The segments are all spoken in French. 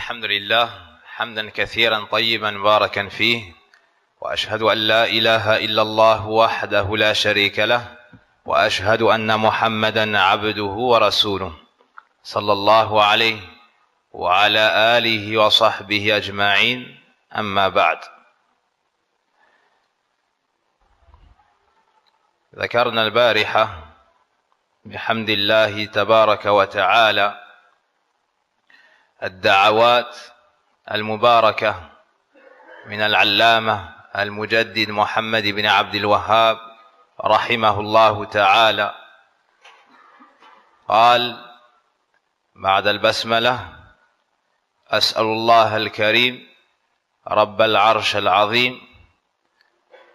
الحمد لله حمدا كثيرا طيبا مباركا فيه، وأشهد أن لا إله إلا الله وحده لا شريك له، وأشهد أن محمدا عبده ورسوله صلى الله عليه وعلى آله وصحبه أجمعين. أما بعد، ذكرنا البارحة بحمد الله تبارك وتعالى الدعوات المباركة من العلامة المجدد محمد بن عبد الوهاب رحمه الله تعالى. قال بعد البسملة: أسأل الله الكريم رب العرش العظيم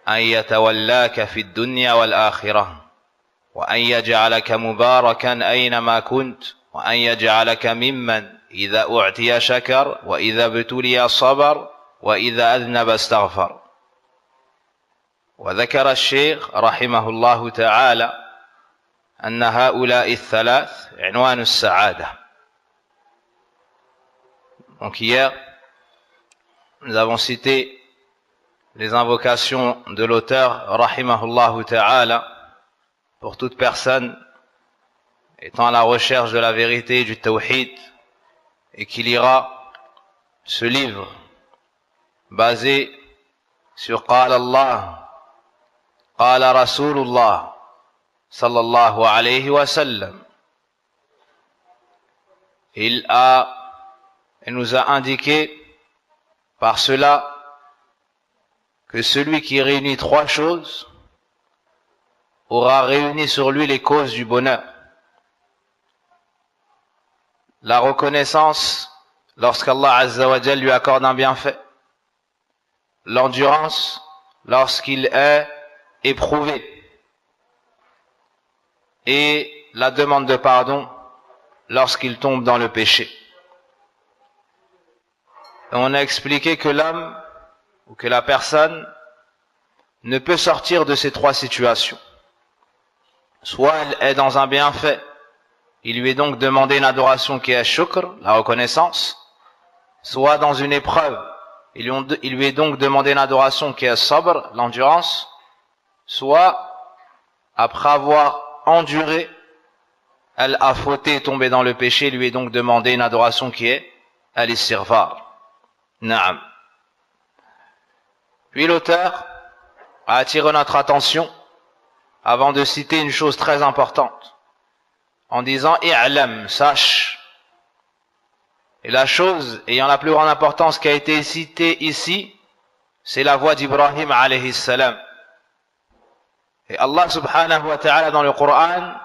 أن يتولاك في الدنيا والآخرة، وأن يجعلك مباركا أينما كنت، وأن يجعلك ممن إذا أعطي شكر، وإذا ابتلي صبر، وإذا أذنب استغفر. وذكر الشيخ رحمه الله تعالى أن هؤلاء الثلاث عنوان السعادة. Donc hier, nous avons cité les invocations de l'auteur rahimahullah ta'ala pour toute personne étant à la recherche de la vérité du tawhid et qui lira ce livre basé sur Qala Allah, Qala Rasulullah sallallahu alayhi wa sallam. Il nous a indiqué par cela que celui qui réunit trois choses aura réuni sur lui les causes du bonheur. La reconnaissance lorsqu'Allah Azza wa Jal lui accorde un bienfait, l'endurance lorsqu'il est éprouvé, et la demande de pardon lorsqu'il tombe dans le péché. Et on a expliqué que l'homme ou que la personne ne peut sortir de ces trois situations. Soit elle est dans un bienfait, il lui est donc demandé une adoration qui est shukr, la reconnaissance. Soit dans une épreuve, il lui est donc demandé une adoration qui est sabr, l'endurance. Soit, après avoir enduré, elle a fauté et tombé dans le péché, il lui est donc demandé une adoration qui est al-istighfar. Naam. Puis l'auteur a attiré notre attention avant de citer une chose très importante en disant « I'lam », sache. Et la chose ayant la plus grande importance qui a été citée ici, c'est la voix d'Ibrahim alayhi salam. Et Allah subhanahu wa ta'ala dans le Coran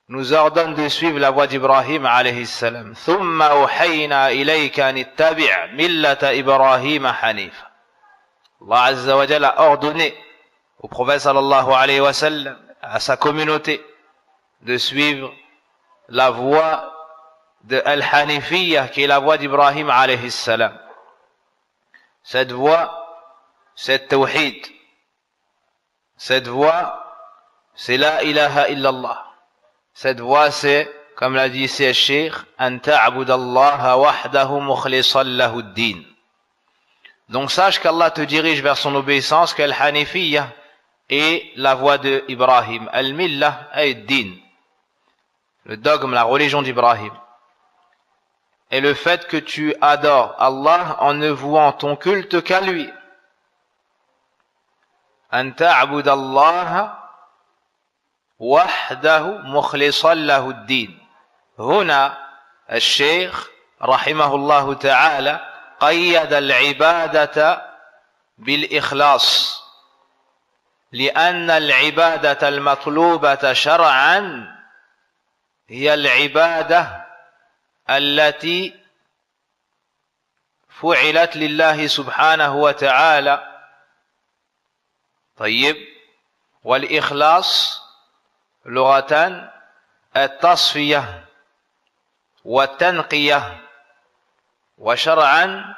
nous ordonne de suivre la voix d'Ibrahim alayhi salam. ثُمَّ أُوحَيْنَا إِلَيْكَ أَنِ اتَّبِعْ مِلَّةَ إِبْرَاهِيمَ حَنِيفًا. Allah Azza wa Jalla a ordonné au prophète sallallahu alayhi wa sallam, à sa communauté, de suivre la voie de Al-Hanifiyya, qui est la voie d'Ibrahim alayhi salam. Cette voie, c'est Tawhid. Cette voie, c'est la ilaha illallah. Cette voie, c'est, comme l'a dit ici le Cheikh, an ta'budallaha wahdahu mukhlishan lahu ad-din. Donc sache qu'Allah te dirige vers son obéissance, qu'Al-Hanifiyya est la voie de Ibrahim. Al-Millah est din, le dogme, la religion d'Ibrahim. Et le fait que tu adores Allah en ne vouant ton culte qu'à lui. An ta'budallaha wahdahu mukhlishan lahu ad-din. هنا الشيخ رحمه الله تعالى قيد العبادة بالإخلاص، لأن العبادة المطلوبة شرعا هي العبادة التي فعلت لله سبحانه وتعالى. طيب، والإخلاص لغة التصفية والتنقية، وشرعا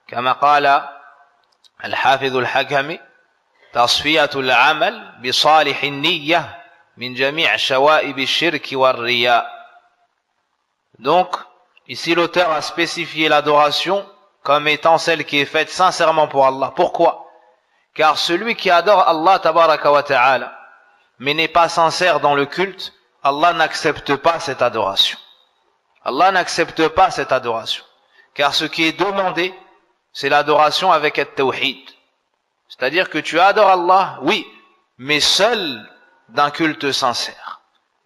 كما قال الحافظ الحكمي تصفية العمل بصالح النية من جميع شوائب الشرك والرياء. Donc Ici, l'auteur a spécifié l'adoration comme étant celle qui est faite sincèrement pour Allah. Pourquoi? Car celui qui adore Allah tabaraka wa ta'ala, mais n'est pas sincère dans le culte, Allah n'accepte pas cette adoration. Allah n'accepte pas cette adoration. Car ce qui est demandé, c'est l'adoration avec at-tawhid. C'est-à-dire que tu adores Allah, oui, mais seul d'un culte sincère.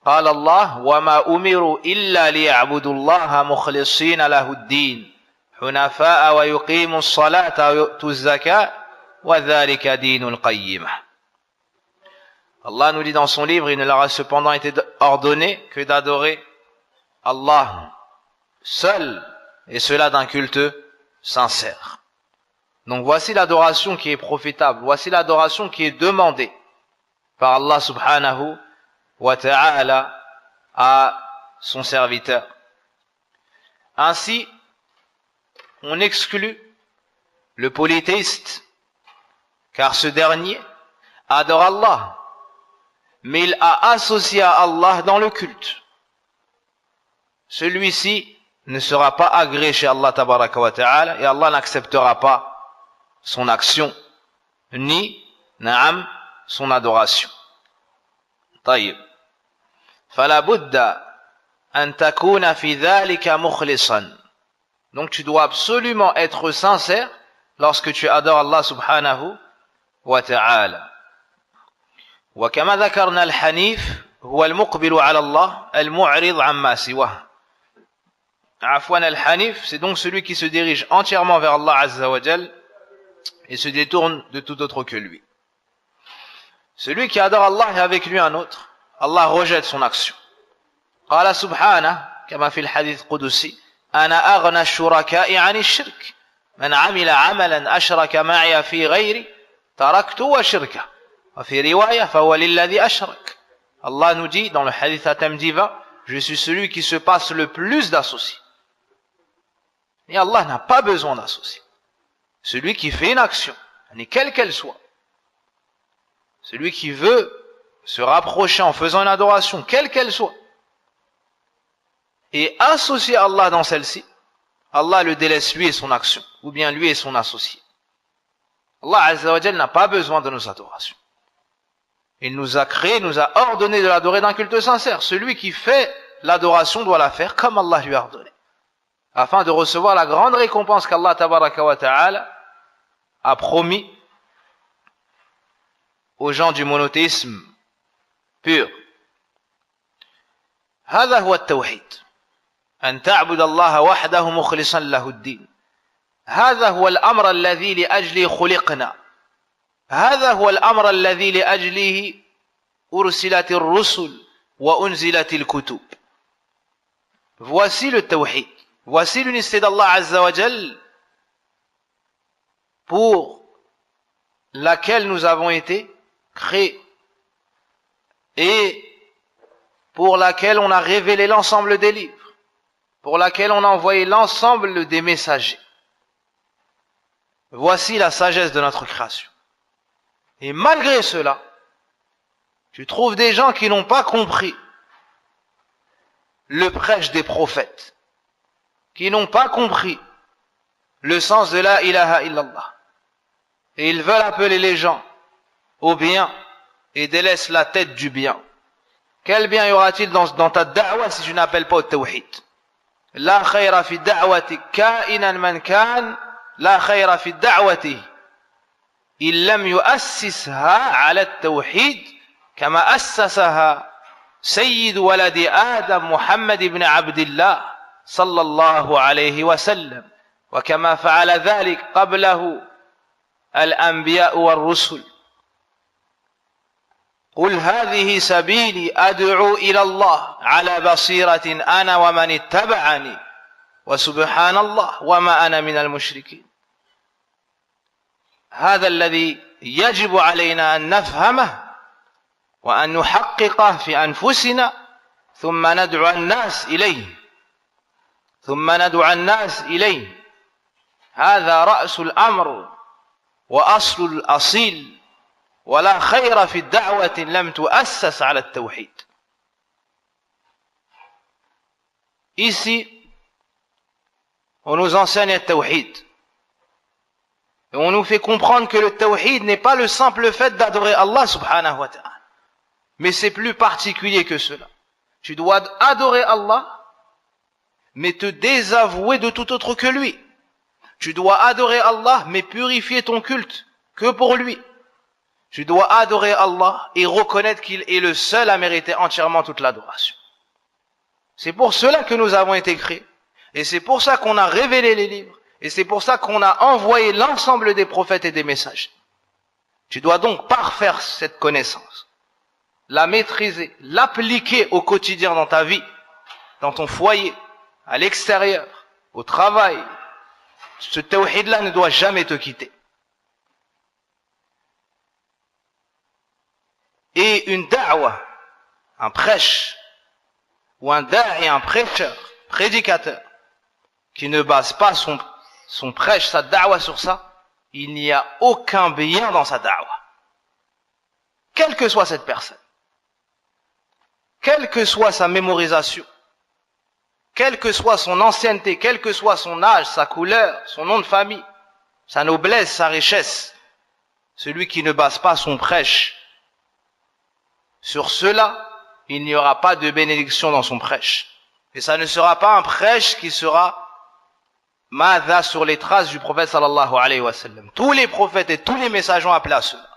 قال الله وما أمروا إلا ليعبدوا الله مخلصين له الدين حنفاء ويقيموا الصلاة ويؤتوا الزكاة وذلك دين القيمة. Allah nous dit dans son livre, il ne leur a cependant été ordonné que d'adorer Allah seul, et cela d'un culte sincère. Donc voici l'adoration qui est profitable, voici l'adoration qui est demandée par Allah subhanahu wa ta'ala à son serviteur. Ainsi, on exclut le polythéiste, car ce dernier adore Allah, mais il a associé à Allah dans le culte. Celui-ci ne sera pas agréé chez Allah tabaraka wa ta'ala, et Allah n'acceptera pas son action, ni son adoration. طيب. فلا بد أن تكون في ذلك مخلصا. Donc tu dois absolument être sincère lorsque tu adores Allah subhanahu wa ta'ala. وكما ذكرنا الحنيف هو المقبل على الله المعرض عما سواه. عفوا الحنيف, c'est donc celui qui se dirige entièrement vers Allah azza wa jal et se détourne de tout autre que lui. Celui qui adore Allah et avec lui un autre, Allah rejette son action. قال سبحانه كما في الحديث القدسي أنا أغنى الشركاء عن الشرك من عمل عملا أشرك معي في غيري تركته وشركه وفي رواية فهو للذي أشرك. Allah nous dit dans le hadith Atam Diva, je suis celui qui se passe le plus d'associés. Et Allah n'a pas besoin d'associés. Celui qui fait une action, quelle qu'elle soit, celui qui veut se rapprocher en faisant une adoration, quelle qu'elle soit, et associer Allah dans celle-ci, Allah le délaisse lui et son action, ou bien lui et son associé. Allah Azza wa Jal n'a pas besoin de nos adorations. Il nous a créé, nous a ordonné de l'adorer d'un culte sincère. Celui qui fait l'adoration doit la faire comme Allah lui a ordonné, afin de recevoir la grande récompense qu'Allah tabaraka wa ta'ala a promis aux gens du monothéisme pur. هذا هو التوحيد أن تعبد الله وحده مخلصا له الدين. هذا هو الأمر الذي لأجله خلقنا. هذا هو الأمر الذي لأجله أرسلت الرسل وأنزلت الكتب. Voici le tawhid. Voici l'unicité d'Allah Azza wa Jal pour laquelle nous avons été créés et pour laquelle on a révélé l'ensemble des livres, pour laquelle on a envoyé l'ensemble des messagers. Voici la sagesse de notre création. Et malgré cela, tu trouves des gens qui n'ont pas compris le prêche des prophètes, qui n'ont pas compris le sens de la ilaha illallah. Et ils veulent appeler les gens au bien et délaissent la tête du bien. Quel bien y aura-t-il dans ta da'wa si tu n'appelles pas au tawhid? La khayra fi da'wati ka'inan man kan, la khayra fi da'wati il lam yu'assisha 'ala at-tawhid kama assasaha sayyid waladi Adam Muhammad ibn Abdillah sallallahu alayhi wa sallam wa kama fa'ala dhalik qablahu al-anbiya war-rusul. قل هذه سبيلي أدعو إلى الله على بصيرة أنا ومن اتبعني وسبحان الله وما أنا من المشركين. هذا الذي يجب علينا أن نفهمه وأن نحققه في أنفسنا ثم ندعو الناس إليه. هذا رأس الأمر وأصل الأصيل. ولا خير في الدعوة لم تؤسس على التوحيد. Ici, on nous enseigne le tawhid. Et on nous fait comprendre que le tawhid n'est pas le simple fait d'adorer Allah subhanahu wa ta'ala. Mais c'est plus particulier que cela. Tu dois adorer Allah, mais te désavouer de tout autre que lui. Tu dois adorer Allah, mais purifier ton culte que pour lui. Tu dois adorer Allah et reconnaître qu'il est le seul à mériter entièrement toute l'adoration. C'est pour cela que nous avons été créés. Et c'est pour ça qu'on a révélé les livres. Et c'est pour ça qu'on a envoyé l'ensemble des prophètes et des messagers. Tu dois donc parfaire cette connaissance, la maîtriser, l'appliquer au quotidien dans ta vie, dans ton foyer, à l'extérieur, au travail. Ce tawhid-là ne doit jamais te quitter. Et une da'wa, un prêche, ou un da'i, un prêcheur, prédicateur, qui ne base pas son prêche, sa da'wa sur ça, il n'y a aucun bien dans sa da'wa. Quelle que soit cette personne, quelle que soit sa mémorisation, quelle que soit son ancienneté, quel que soit son âge, sa couleur, son nom de famille, sa noblesse, sa richesse, celui qui ne base pas son prêche sur cela, il n'y aura pas de bénédiction dans son prêche. Et ça ne sera pas un prêche qui sera madha sur les traces du prophète sallallahu alayhi wa sallam. Tous les prophètes et tous les messages ont appelé à cela.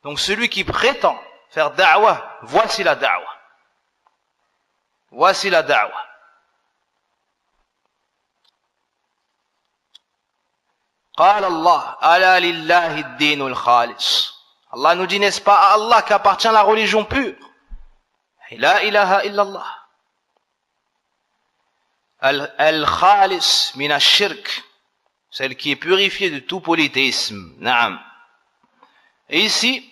Donc celui qui prétend faire da'wa, voici la da'wa. Voici la da'wa. قال الله ألا لله الدين الخالص. Allah nous dit, n'est-ce pas à Allah qu'appartient la religion pure? La ilaha illallah. Al-khalis min ash-shirk, celle qui est purifiée de tout polythéisme. Naam. Et ici,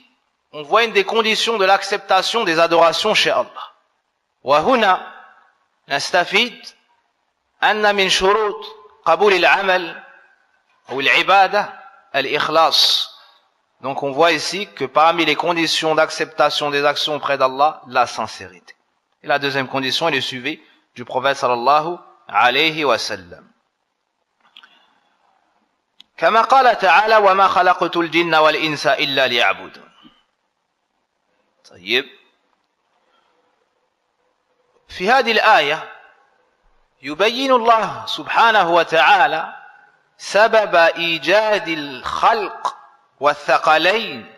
on voit une des conditions de l'acceptation des adorations chez Allah. Wa huna nastafid anna min shurut qabul al-amal ou al-ibada al-ikhlas. Donc on voit ici que parmi les conditions d'acceptation des actions auprès d'Allah, la sincérité. Et la deuxième condition est le suivi du prophète sallallahu alayhi wa sallam. كما قال تعالى وما خلقت الجن والإنس إلا ليعبدون. طيب. في هذه الآية يبين الله سبحانه وتعالى سبب إيجاد الخلق والثقلين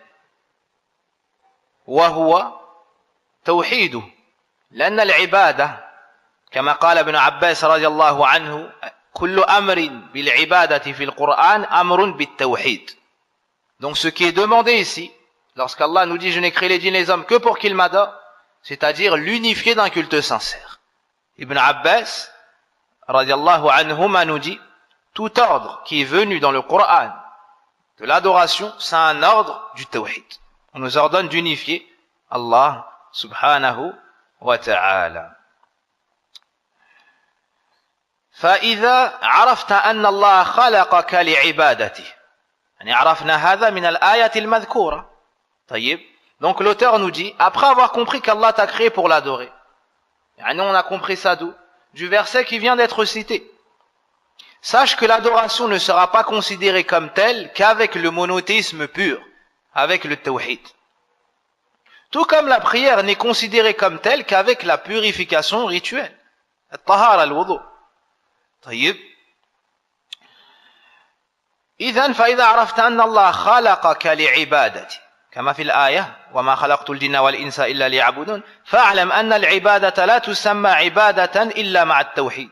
وهو توحيده لأن العبادة كما قال ابن عباس رضي الله عنه كل أمر بالعبادة في القرآن أمر بالتوحيد. Donc ce qui est demandé ici, lorsqu'Allah nous dit je n'ai créé les djinns et les hommes que pour qu'ils m'adorent, c'est-à-dire l'unifier d'un culte sincère. Ibn Abbas radiallahu anhuma nous dit tout ordre qui est venu dans le Coran de l'adoration, c'est un ordre du tawhid. On nous ordonne d'unifier Allah subhanahu wa ta'ala. فإذا عرفت أن الله خلقك لعبادته يعني عرفنا هذا من الآية المذكورة. طيب. Donc l'auteur nous dit, après avoir compris qu'Allah t'a créé pour l'adorer, يعني on a compris ça d'où? Du verset qui vient d'être cité. Sache que l'adoration ne sera pas considérée comme telle qu'avec le monothéisme pur, avec le tawhid. Tout comme la prière n'est considérée comme telle qu'avec la purification rituelle. الطهارة الوضوء. طيب. إذن فإذا عرفت أن الله خلقك لعبادته كما في الآية وما خلقت الجن والإنس إلا ليعبدون فاعلم أن العبادة لا تسمى عبادة إلا مع التوحيد.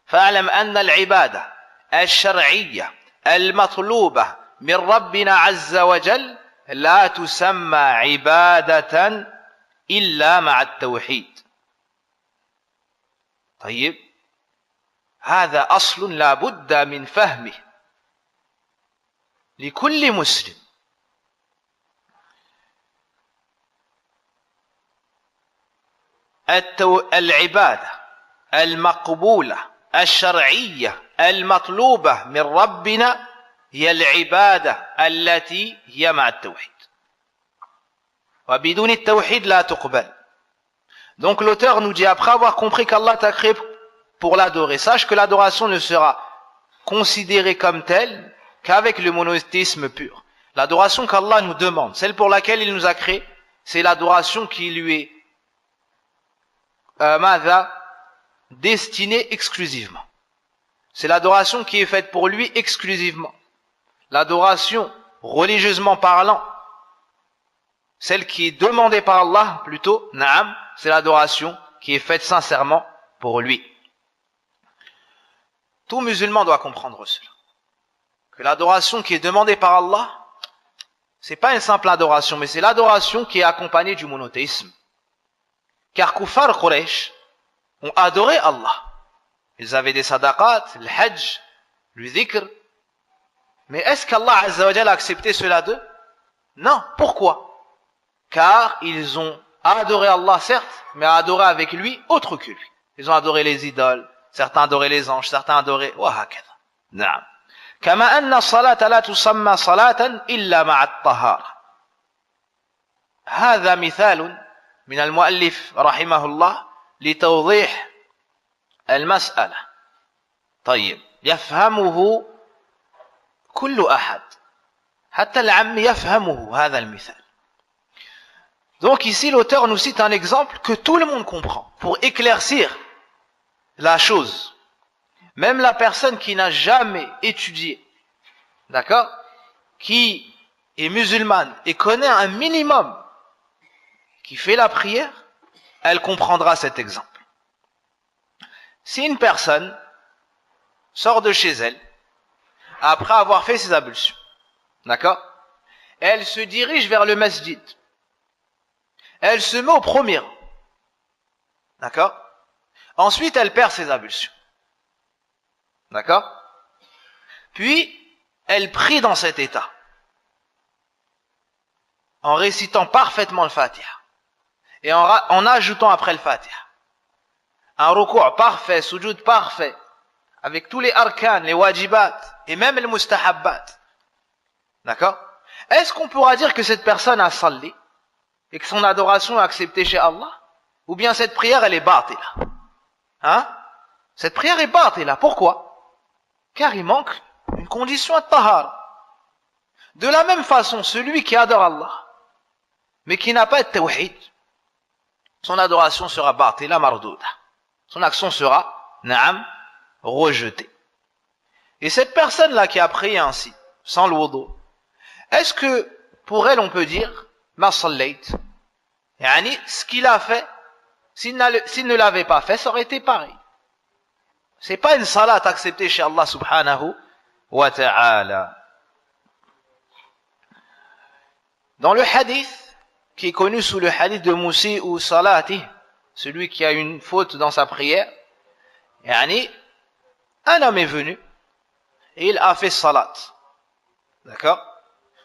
فاعلم أن العبادة الشرعية المطلوبة من ربنا عز وجل لا تسمى عبادة إلا مع التوحيد. طيب. هذا أصل لا بد من فهمه لكل مسلم. العبادة المقبولة الشرعية المطلوبة من ربنا هي العبادة التي هي مع التوحيد. وبدون التوحيد لا تقبل. Donc l'auteur nous dit, après avoir compris qu'Allah t'a créé pour l'adorer, sache que l'adoration ne sera considérée comme telle qu'avec le monothéisme pur. L'adoration qu'Allah nous demande, celle pour laquelle il nous a créés, c'est l'adoration qui lui est destinée exclusivement. C'est l'adoration qui est faite pour lui exclusivement. L'adoration, religieusement parlant, celle qui est demandée par Allah, plutôt, na'am, c'est l'adoration qui est faite sincèrement pour lui. Tout musulman doit comprendre cela. Que l'adoration qui est demandée par Allah, c'est pas une simple adoration, mais c'est l'adoration qui est accompagnée du monothéisme. Car Kuffar Quraysh ont adoré Allah. Ils avaient des sadaqat, le hajj, le dhikr. Mais est-ce qu'Allah Azza wa Jal a accepté cela d'eux? Non. Pourquoi? Car ils ont adoré Allah, certes, mais adoré avec lui autre que lui. Ils ont adoré les idoles, certains adoraient les anges, certains adoraient وهكذا. نعم. كما أن الصلاة لا تسمى صلاة إلا مع الطهارة. هذا مثال من المؤلف رحمه الله لتوضيح المسألة. طيب يفهمه كل أحد حتى العم يفهمه هذا المثال. Donc ici l'auteur nous cite un exemple que tout le monde comprend pour éclaircir la chose. Même la personne qui n'a jamais étudié, d'accord, qui est musulmane et connaît un minimum, qui fait la prière, elle comprendra cet exemple. Si une personne sort de chez elle, après avoir fait ses ablutions, d'accord, elle se dirige vers le masjid, elle se met au premier rang, d'accord, ensuite elle perd ses ablutions, d'accord, puis elle prie dans cet état, en récitant parfaitement le Fatiha, et en ajoutant après le Fatiha un ruku' parfait, sujoud parfait, avec tous les arkan, les wajibat, et même les mustahabbat. D'accord? Est-ce qu'on pourra dire que cette personne a salli, et que son adoration est acceptée chez Allah? Ou bien cette prière, elle est batila? Hein? Cette prière est batila. Pourquoi? Car il manque une condition à tahar. De la même façon, celui qui adore Allah, mais qui n'a pas de tawhid, son adoration sera batila mardouda. Son action sera, na'am, rejetée. Et cette personne-là qui a prié ainsi, sans le wudu, est-ce que pour elle on peut dire ma sallayt, yani ce qu'il a fait, s'il ne l'avait pas fait, ça aurait été pareil. C'est pas une salat acceptée chez Allah subhanahu wa ta'ala. Dans le hadith qui est connu sous le hadith de Musi ou Salati, celui qui a une faute dans sa prière, yani un homme est venu et il a fait salat, d'accord.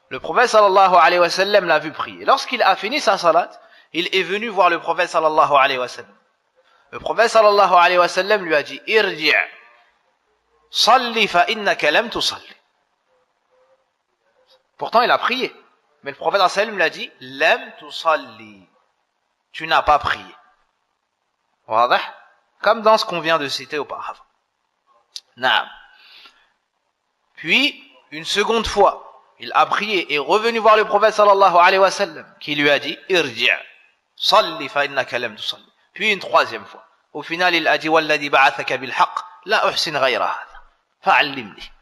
Le prophète sallallahu alayhi wa sallam l'a vu prier. Lorsqu'il a fini sa salat, il est venu voir le prophète sallallahu alayhi wa sallam. Le prophète sallallahu alayhi wa sallam lui a dit irji' salli fa innaka lam tusalli. Pourtant il a prié, mais le prophète sallallahu alayhi wa sallam lui a dit lam tusalli, tu n'as pas prié. واضح? Comme dans ce qu'on vient de citer auparavant. Naam. Puis une seconde fois il a prié et est revenu voir le prophète sallallahu alayhi wa sallam qui lui a dit irji' salli fa innaka lam tusalli. Puis une troisième fois. Au final il a dit walladhi ba'athaka bil haqq la uhsin ghayra hadha fa'allimni.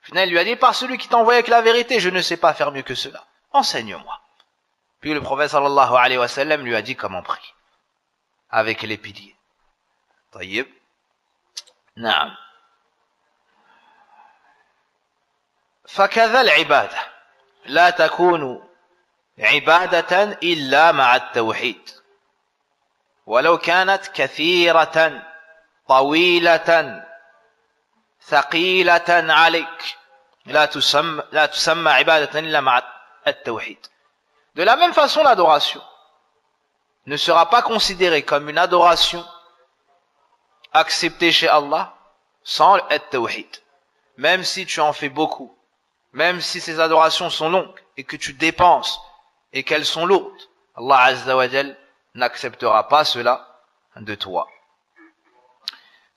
Au final il lui a dit par celui qui t'a envoyé avec la vérité, je ne sais pas faire mieux que cela. Enseigne-moi. Puis le prophète sallallahu alayhi wa sallam lui a dit comment prier avec les piliers. طيب. نعم. فكذا العبادة لا تكون عبادة إلا مع التوحيد ولو كانت كثيرة طويلة ثقيلة عليك لا تسمى عبادة إلا مع التوحيد. De la même façon, l'adoration ne sera pas considérée comme une adoration acceptée chez Allah sans le tawhid. Même si tu en fais beaucoup, même si ces adorations sont longues et que tu dépenses et qu'elles sont lourdes, Allah Azza wa Jal n'acceptera pas cela de toi.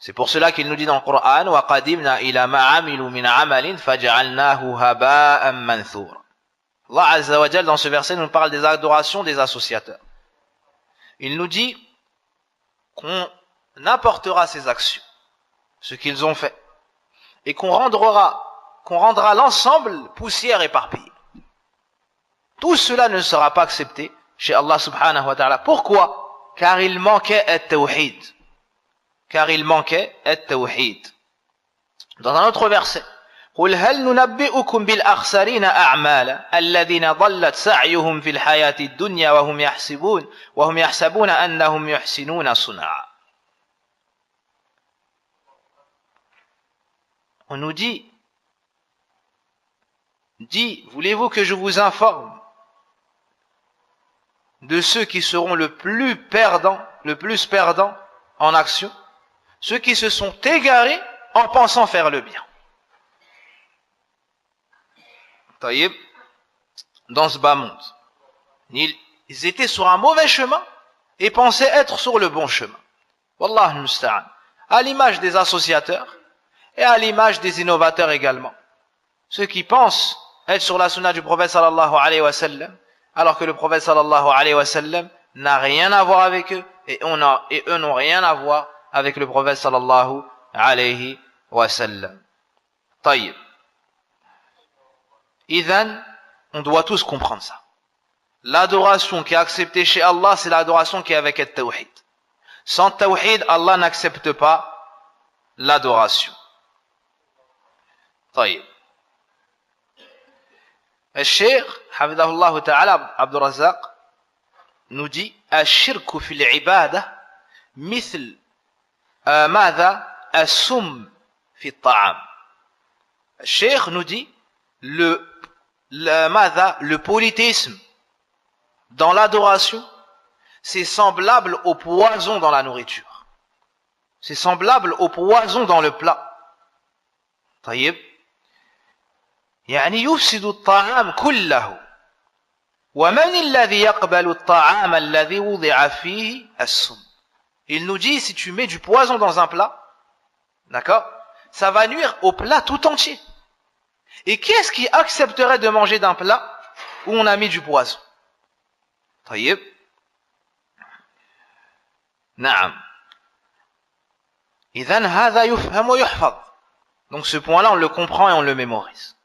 C'est pour cela qu'il nous dit dans le Coran وَقَدِمْنَا إِلَى مَا عَمِلُوا مِنْ عَمَلٍ فَجَعَلْنَاهُ هَبَاءً مَنْثُورًا. Allah Azza wa Jal dans ce verset nous parle des adorations des associateurs. Il nous dit qu'on apportera ces actions, ce qu'ils ont fait, et qu'on rendra l'ensemble poussière éparpillée. Tout cela ne sera pas accepté chez Allah subhanahu wa ta'ala. Pourquoi? Car il manquait at-tawhid. Dans un autre verset, قل هل ننبئكم بالأخسرين أعمالا الذين ضلت سعيهم في الحياة الدنيا وهم يحسبون أنهم يحسنون صنعا. On nous dit, voulez-vous que je vous informe de ceux qui seront le plus perdants en action, ceux qui se sont égarés en pensant faire le bien. Taïb, dans ce bas monde, ils étaient sur un mauvais chemin et pensaient être sur le bon chemin. Wallah al-musta'an. À l'image des associateurs et à l'image des innovateurs également. Ceux qui pensent être sur la sunna du prophète sallallahu alayhi wa sallam, alors que le prophète sallallahu alayhi wa sallam n'a rien à voir avec eux et eux n'ont rien à voir avec le prophète sallallahu alayhi wa sallam. Taïb. Idhan, on doit tous comprendre ça. L'adoration qui est acceptée chez Allah, c'est l'adoration qui est avec le tawhid. Sans tawhid, Allah n'accepte pas l'adoration. طيب. الشيخ حفظه الله تعالى عبد الرزاق nous dit الشرك في العبادة مثل ماذا السم في الطعام. الشيخ nous dit le polythéisme dans l'adoration, c'est semblable au poison dans la nourriture. C'est semblable au poison dans le plat. طيب. يعني يفسد الطعام كله. ومن الذي يقبل الطعام الذي وضع فيه السم. Il nous dit, si tu mets du poison dans un plat, d'accord, ça va nuire au plat tout entier. Et qui est-ce qui accepterait de manger d'un plat où on a mis du poison? طيب. نعم. إذن هذا يفهم ويحفظ. Donc ce point-là, on le comprend et on le mémorise.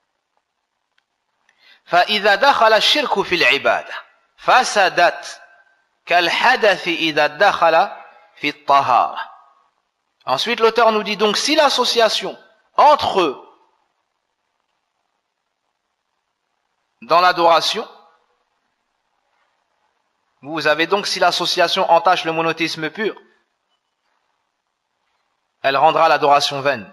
فإذا دخل الشرك في العبادة فسدت كالحدث إذا دخل في الطهارة. Ensuite, l'auteur nous dit donc si l'association entre eux dans l'adoration, vous avez donc si l'association entache le monothéisme pur, elle rendra l'adoration vaine.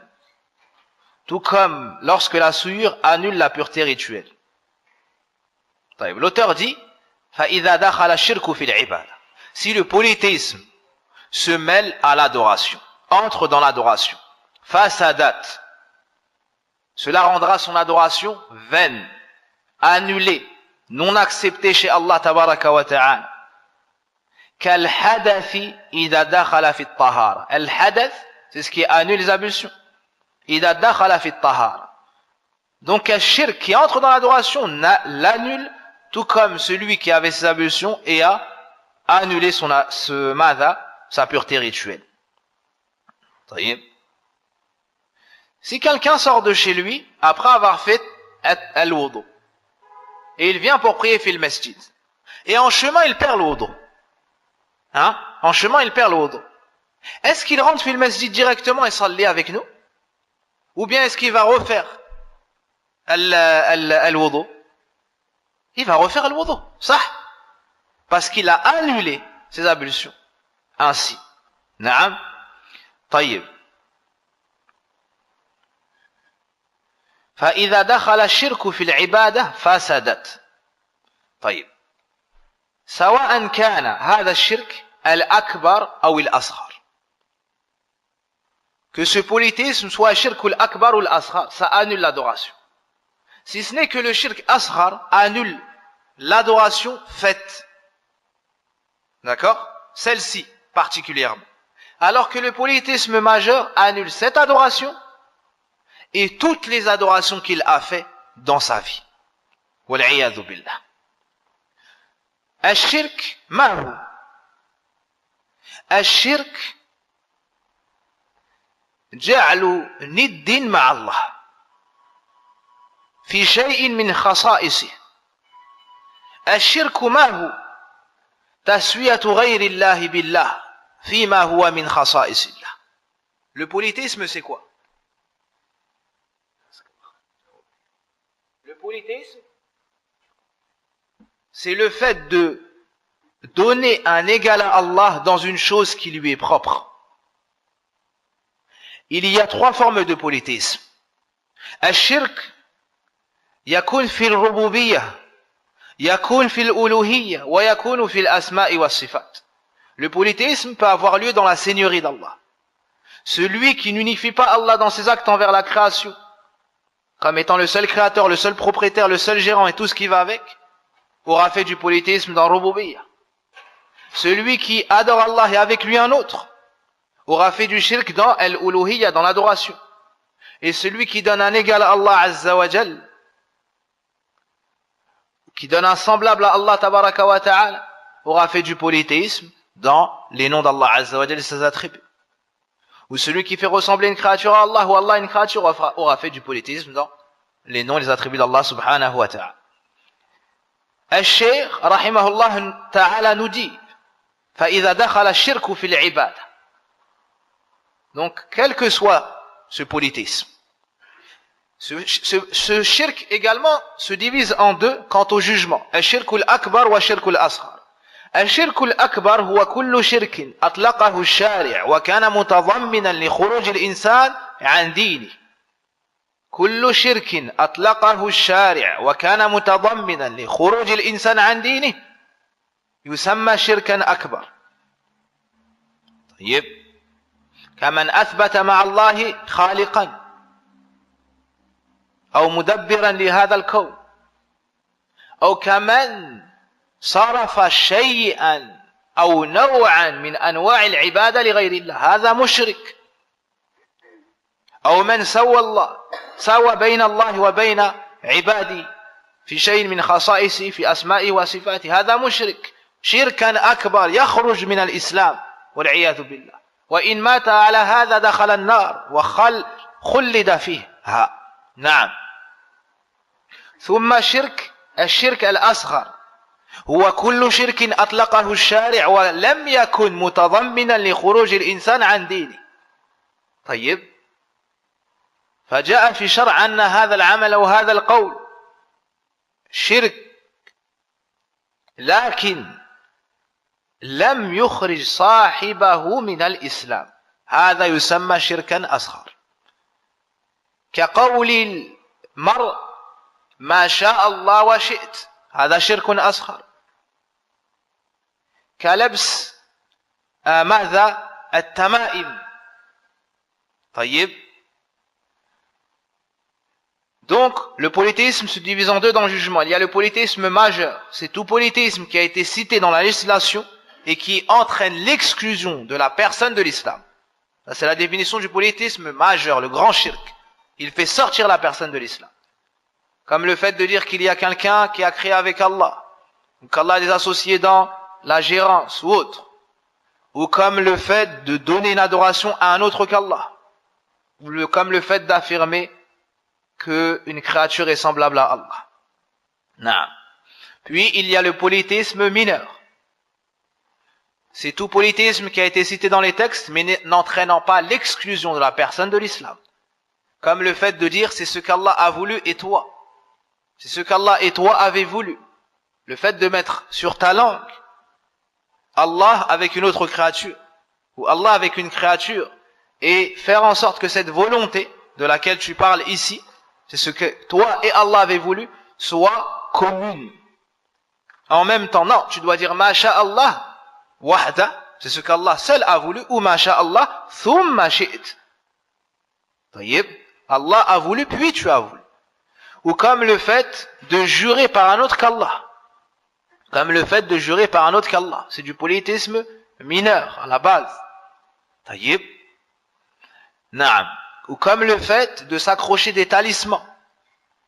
Tout comme lorsque la souillure annule la pureté rituelle. L'auteur dit فَإِذَا دَخَلَ الشِّرْكُ فِي الْعِبَادَةِ. Si le polythéisme se mêle à l'adoration, entre dans l'adoration, فَسَدَتْ, cela rendra son adoration vaine, annulée, non acceptée chez Allah tabaraka wa ta'ala. كَالْحَدَثِ إِذَا دَخَلَ فِي الطَّهَارَةِ. Al-hadath, c'est ce qui annule les ablutions. إِذَا دَخَلَ فِي الطَّهَارَةِ. Donc un shirk qui entre dans l'adoration l'annule, tout comme celui qui avait ses ablutions et a annulé sa pureté rituelle. Si quelqu'un sort de chez lui après avoir fait al-wudu et il vient pour prier fil masjid et en chemin il perd le wudu, est-ce qu'il rentre fil masjid directement et salli avec nous, ou bien est-ce qu'il va refaire al-wudu? Il va refaire le wudu, ça, parce qu'il a annulé ses ablutions. Ainsi. Naam. طيب. فإذا دخل الشرك في العبادة فسدت. طيب. سواء كان هذا الشرك الأكبر أو الأصغر. Que ce polythéisme soit shirk ou l'akbar ou l'asghar, ça annule l'adoration. Si ce n'est que le shirk asghar annule l'adoration faite. D'accord? Celle-ci, particulièrement. Alors que le polythéisme majeur annule cette adoration et toutes les adorations qu'il a fait dans sa vie. Wal'iyadhu billah. Al-shirk, ma hu? Al-shirk, جعل ند مع الله في شيء من خصائصه. الشرك ما هو؟ تسوية غير الله بالله فيما هو من خصائص الله. Le polythéisme, c'est quoi? Le polythéisme, c'est le fait de donner un égal à Allah dans une chose qui lui est propre. Il y a trois formes de polythéisme. الشرك يكون في الربوبية يكون في الألوهية ويكون في الأسماء والصفات. Le polythéisme peut avoir lieu dans la seigneurie d'Allah. Celui qui n'unifie pas Allah dans ses actes envers la création, comme étant le seul créateur, le seul propriétaire, le seul gérant et tout ce qui va avec, aura fait du polythéisme dans Rububiyya. Celui qui adore Allah et avec lui un autre, aura fait du shirk dans al-uluhiyya, dans l'adoration. Et celui qui donne un égal à Allah Azza wa Jal, qui donne un semblable à Allah Tabaraka wa Ta'ala, aura fait du polythéisme dans les noms d'Allah Azza wa Jal et ses attributs. Ou celui qui fait ressembler une créature à Allah ou Allah à une créature aura fait du polythéisme dans les noms et les attributs d'Allah Subhanahu wa Ta'ala. Al-Shaykh, rahimahullah ta'ala, nous dit فَإِذَا دَخَلَ الشِّرْكُ فِي الْعِبَادَةِ. Donc, quel que soit ce polythéisme, ce shirk également se divise en deux quant au jugement. الشرك الأكبر والشرك الأصغر. الشرك الأكبر هو كل شرك أطلقه الشارع وكان متضمنا لخروج الإنسان عن دينه. كل شرك أطلقه الشارع وكان متضمنا لخروج الإنسان عن دينه يسمى شركا أكبر. طيب، كمن أثبت مع الله خالقا أو مدبرا لهذا الكون، أو كمن صرف شيئا أو نوعا من أنواع العبادة لغير الله، هذا مشرك. أو من سوى بين الله وبين عباده في شيء من خصائصه في أسمائه وصفاته، هذا مشرك شركا أكبر يخرج من الإسلام والعياذ بالله. وإن مات على هذا دخل النار وخلد فيها. نعم. ثم الشرك الأصغر هو كل شرك أطلقه الشارع ولم يكن متضمنا لخروج الإنسان عن دينه. طيب، فجاء في شرع أن هذا العمل وهذا القول شرك لكن لم يخرج صاحبه من الإسلام، هذا يسمى شركا أصغر. كقول المرء ما شاء الله وشئت، هذا شرك أصغر. كلبس ماذا؟ التمائم. طيب. Donc, le polythéisme se divise en deux dans le jugement. Il y a le polythéisme majeur. C'est tout polythéisme qui a été cité dans la législation et qui entraîne l'exclusion de la personne de l'islam. C'est la définition du polythéisme majeur, le grand shirk. Il fait sortir la personne de l'islam. Comme le fait de dire qu'il y a quelqu'un qui a créé avec Allah, ou qu'Allah a des associés dans la gérance ou autre, ou comme le fait de donner une adoration à un autre qu'Allah, ou comme le fait d'affirmer qu'une créature est semblable à Allah. Non. Puis il y a le polythéisme mineur. C'est tout polythéisme qui a été cité dans les textes, mais n'entraînant pas l'exclusion de la personne de l'islam. Comme le fait de dire c'est ce qu'Allah a voulu et toi. C'est ce qu'Allah et toi avez voulu. Le fait de mettre sur ta langue Allah avec une autre créature, ou Allah avec une créature, et faire en sorte que cette volonté de laquelle tu parles ici, c'est ce que toi et Allah avez voulu, soit commune. En même temps, non, tu dois dire Ma sha'Allah wahda, c'est ce qu'Allah seul a voulu, ou Ma sha'Allah thumma shi't. Tayyib, Allah a voulu, puis tu as voulu. Ou comme le fait de jurer par un autre qu'Allah. Comme le fait de jurer par un autre qu'Allah. C'est du polythéisme mineur, à la base. Taïb. Naam. Ou comme le fait de s'accrocher des talismans,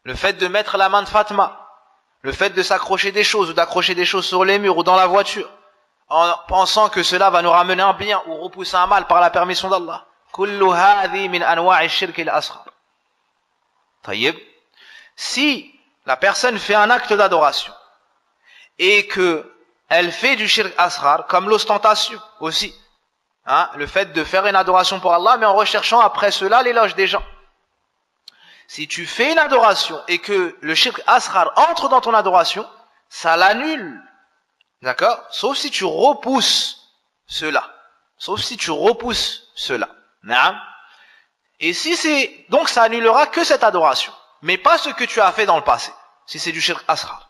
le fait de mettre la main de Fatma, le fait de s'accrocher des choses ou d'accrocher des choses sur les murs ou dans la voiture, en pensant que cela va nous ramener un bien ou repousser un mal par la permission d'Allah. Kullu hadhi min anwa'i shirk al-asghar. Taïb. Si la personne fait un acte d'adoration et que elle fait du shirk asghar, comme l'ostentation aussi, hein, le fait de faire une adoration pour Allah, mais en recherchant après cela l'éloge des gens. Si tu fais une adoration et que le shirk asghar entre dans ton adoration, ça l'annule. D'accord? Sauf si tu repousses cela. Sauf si tu repousses cela. Naam. Et si c'est, donc ça annulera que cette adoration, mais pas ce que tu as fait dans le passé, si c'est du shirk asghar.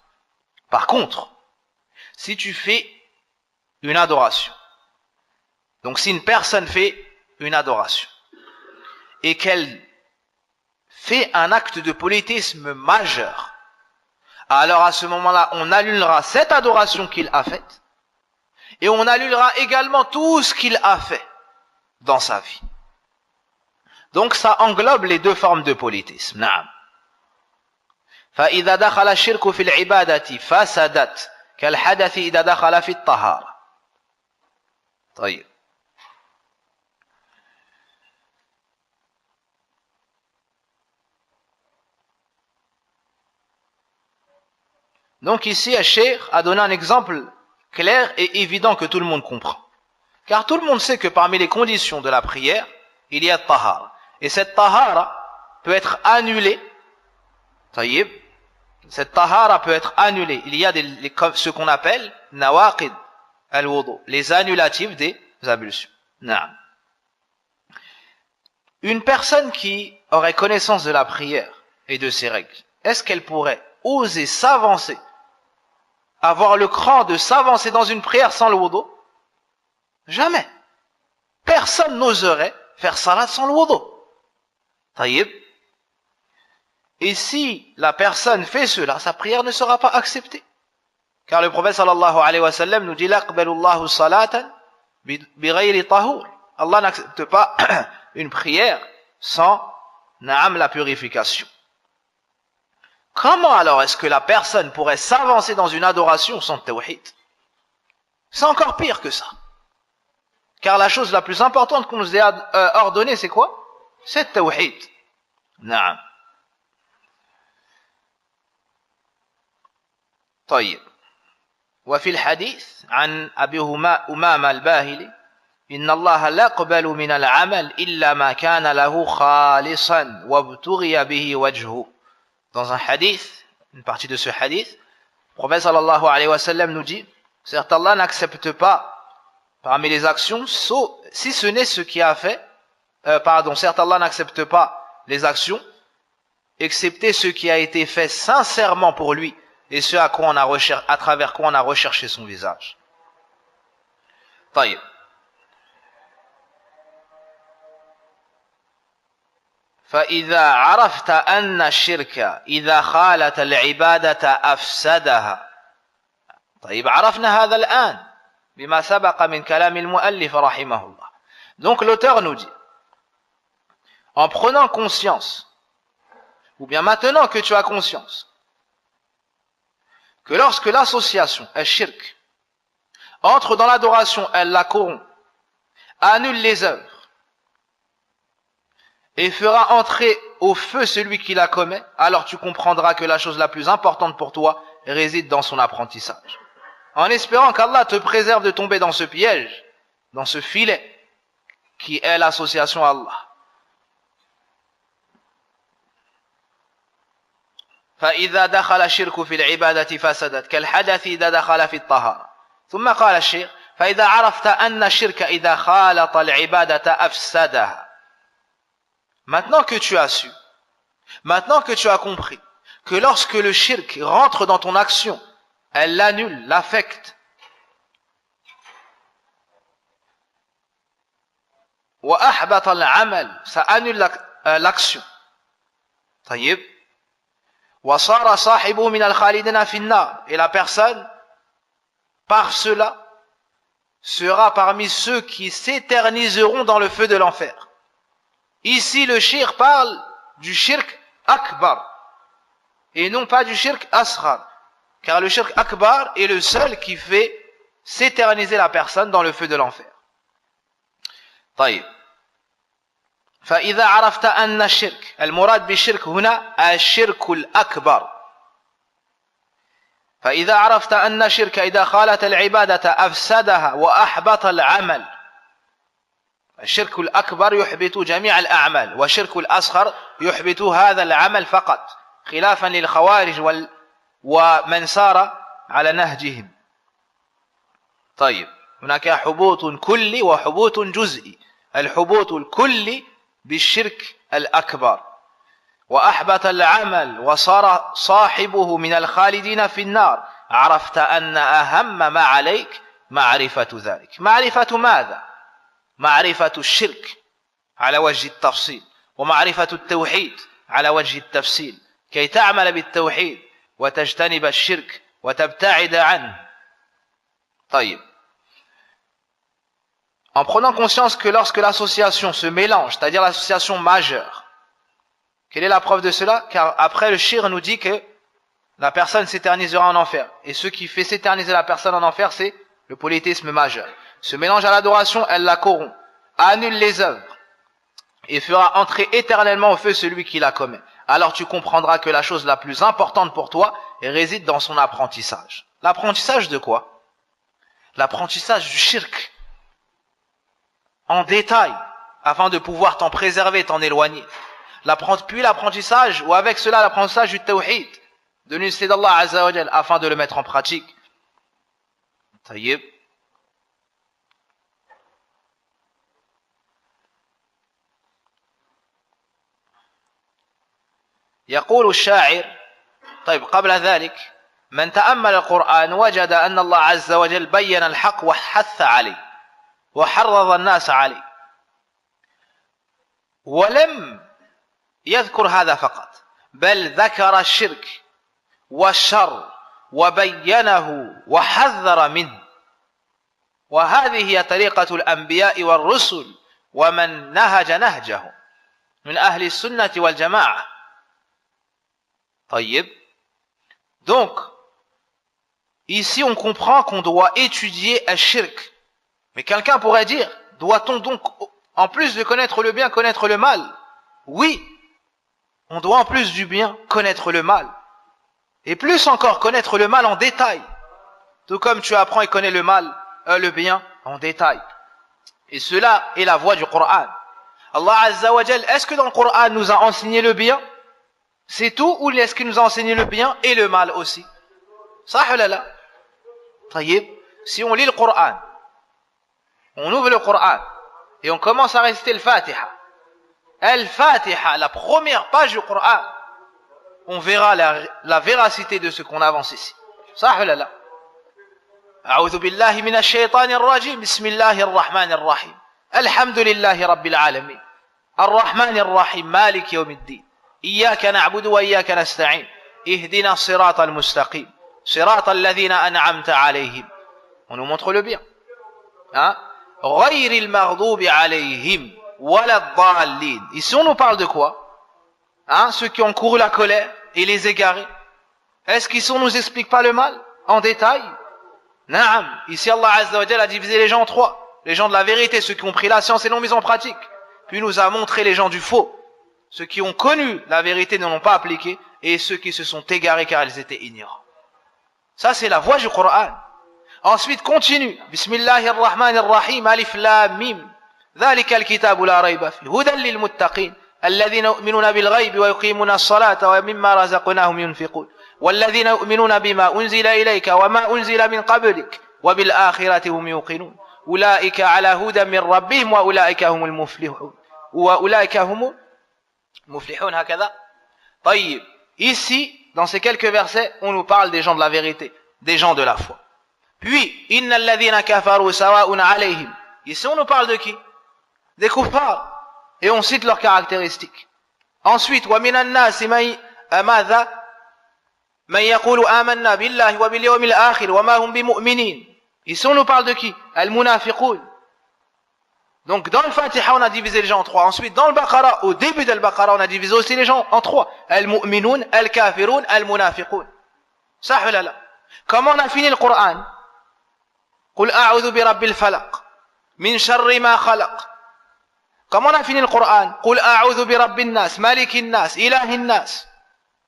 Par contre, si tu fais une adoration, donc si une personne fait une adoration, et qu'elle fait un acte de polythéisme majeur, alors à ce moment-là, on annulera cette adoration qu'il a faite, et on annulera également tout ce qu'il a fait dans sa vie. Donc ça englobe les deux formes de polythéisme. Naam. فإذا دخل الشرك في العبادة فسدت كالحدث إذا دخل في الطهارة. طيب. Donc ici, le cheikh a donné un exemple clair et évident que tout le monde comprend. Car tout le monde sait que parmi les conditions de la prière, il y a tahara. Et cette tahara peut être annulée. Taïb. Cette tahara peut être annulée. Il y a ce qu'on appelle nawaqid al-wudu, les annulatifs des ablutions. Naam. Une personne qui aurait connaissance de la prière et de ses règles, est-ce qu'elle pourrait oser s'avancer, avoir le cran de s'avancer dans une prière sans le wudu? Jamais. Personne n'oserait faire salat sans le wudu. Taïb. Et si la personne fait cela, sa prière ne sera pas acceptée. Car le prophète sallallahu alayhi wa sallam nous dit laqbalullahu salatan bighayri tahur. Allah n'accepte pas une prière sans na'am la purification. Comment alors est-ce que la personne pourrait s'avancer dans une adoration sans tawhid? C'est encore pire que ça. Car la chose la plus importante qu'on nous a ordonnée, c'est quoi? C'est tawhid. Na'am. طيب. وفي الحديث عن أبي أمامة الباهلي إن الله لا يقبل من العمل إلا ما كان له خالصا وابتغي به وجهه. Dans un hadith, une partie de ce hadith, le prophète sallallahu alayhi wa sallam nous dit, certes Allah n'accepte pas parmi les actions, si ce n'est ce qui a fait, certes Allah n'accepte pas les actions, excepté ce qui a été fait sincèrement pour lui, et ce à travers quoi on a recherché son visage. طيب. فإذا عرفت أن الشرك إذا خالت العبادة أفسدها. طيب عرفنا هذا الآن بما سبق من كلام المؤلف رحمه الله. Donc l'auteur nous dit, en prenant conscience, ou bien maintenant que tu as conscience, que lorsque l'association, al-shirk, entre dans l'adoration, elle la corrompt, annule les œuvres, et fera entrer au feu celui qui la commet, alors tu comprendras que la chose la plus importante pour toi réside dans son apprentissage. En espérant qu'Allah te préserve de tomber dans ce piège, dans ce filet, qui est l'association à Allah. فإذا دخل الشرك في العبادة فسدت كالحدث إذا دخل في الطهارة. ثم قال الشيخ فإذا عرفت أن الشرك إذا خالط العبادة أفسدها. Maintenant que tu as su, maintenant que tu as compris que lorsque le shirk rentre dans ton action, elle l'annule, l'affecte. وأحبط العمل, ça annule l'action. طيب. وصار صاحبه من الخالدين في النار, et la personne par cela sera parmi ceux qui s'éterniseront dans le feu de l'enfer. Ici, le shirk parle du shirk akbar et non pas du shirk asghar, car le shirk akbar est le seul qui fait s'éterniser la personne dans le feu de l'enfer. طيب. فإذا عرفت أن الشرك المراد بالشرك هنا الشرك الأكبر. فإذا عرفت أن الشرك إذا خالت العبادة أفسدها وأحبط العمل. الشرك الأكبر يحبط جميع الأعمال والشرك الأصغر يحبط هذا العمل فقط خلافا للخوارج ومن سار على نهجهم. طيب هناك حبوط كلي وحبوط جزئي. الحبوط الكلي بالشرك الأكبر وأحبط العمل وصار صاحبه من الخالدين في النار. عرفت أن أهم ما عليك معرفة ذلك. معرفة ماذا؟ معرفة الشرك على وجه التفصيل ومعرفة التوحيد على وجه التفصيل كي تعمل بالتوحيد وتجتنب الشرك وتبتعد عنه. طيب. En prenant conscience que lorsque l'association se mélange, c'est-à-dire l'association majeure, quelle est la preuve de cela? Car après le shirk nous dit que la personne s'éternisera en enfer. Et ce qui fait s'éterniser la personne en enfer, c'est le polythéisme majeur. Ce mélange à l'adoration, elle la corrompt, annule les œuvres et fera entrer éternellement au feu celui qui la commet. Alors tu comprendras que la chose la plus importante pour toi réside dans son apprentissage. L'apprentissage de quoi? L'apprentissage du shirk en détail, afin de pouvoir t'en préserver, t'en éloigner. Puis l'apprentissage, ou avec cela l'apprentissage du tawhid, de l'unité d'Allah Azza wa Jal, afin de le mettre en pratique. Taïb. يقول الشاعر طيب قبل ذلك من تأمل القرآن وجد أن الله عز وجل بين الحق وحث عليه وحرض الناس عليه ولم يذكر هذا فقط بل ذكر الشرك والشر وبينه وحذر منه وهذه هي طريقة الأنبياء والرسل ومن نهج نهجهم من أهل السنة والجماعة. طيب. Donc ici on comprend qu'on doit étudier le shirk. Mais quelqu'un pourrait dire, doit-on donc, en plus de connaître le bien, connaître le mal? Oui, on doit en plus du bien connaître le mal. Et plus encore connaître le mal en détail. Tout comme tu apprends et connais le mal, le bien en détail. Et cela est la voie du Coran. Allah Azza wa Jal, est-ce que dans le Coran nous a enseigné le bien? C'est tout, ou est-ce qu'il nous a enseigné le bien et le mal aussi? Sah ou la? Taïb, si on lit le Coran, on ouvre le Coran et on commence à réciter le Fatiha. Al-Fatiha, la première page du Coran, on verra la véracité de ce qu'on avance ici. Sah ou la? أعوذ بالله من الشيطان الرجيم بسم الله الرحمن الرحيم الحمد لله رب العالمين الرحمن الرحيم مالك يوم الدين إياك نعبد وإياك نستعين اهدنا الصراط المستقيم صراط الذين أنعمت عليهم. On nous montre le bien. Hein? غير المغضوب عليهم ولا الضالين. Ici on nous parle de quoi? Hein? Ceux qui ont couru la colère et les égarés. Est-ce qu'ici on nous explique pas le mal en détail? Naam. Ici Allah Azza wa Jalla a divisé les gens en trois. Les gens de la vérité, ceux qui ont pris la science et l'ont mise en pratique. Puis il nous a montré les gens du faux. Ceux qui ont connu la vérité ne l'ont pas appliquée. Et ceux qui se sont égarés car ils étaient ignorants. Ça c'est la voie du Coran. Ensuite continue. Bismillahirrahmanirrahim. Alif lam mim. ذلك الكتاب لا ريب فيه هدى للمتقين الذين يؤمنون بالغيب ويقيمون الصلاة ومما رزقناهم ينفقون والذين يؤمنون بما أنزل إليك وما أنزل من قبلك وبالآخرة هم يوقنون أولئك على هدى من ربهم وأولئك هم المفلحون وأولئك هم المفلحون هكذا. طيب. Ici, dans ces quelques versets, on nous parle des gens de la vérité, des gens de la foi. Puis, Inna alladhina kafaru sawa'un alayhim. Ici, on nous parle de qui? Des kuffars. Et on cite leurs caractéristiques. Ensuite, wa minan nasi man yaqulu amanna billahi wa bil yawmil akhir wa ma hum bimu'minin. Ici, on nous parle de qui? Al-Munafiqun. Donc, dans le Fatiha, on a divisé les gens en trois. Ensuite, dans le Baqarah, au début de Al-Baqarah, on a divisé aussi les gens en trois. Al-Mu'minun, Al-Kafirun, Al-Munafiqun. Ça, là. Comment on a fini le Coran? Qul a'udhu bi rabbil falaq. Min sharri ma khalaq. Comment on a fini le Coran? Qul a'udhu bi rabbin nas, malikin nas, ilahin nas.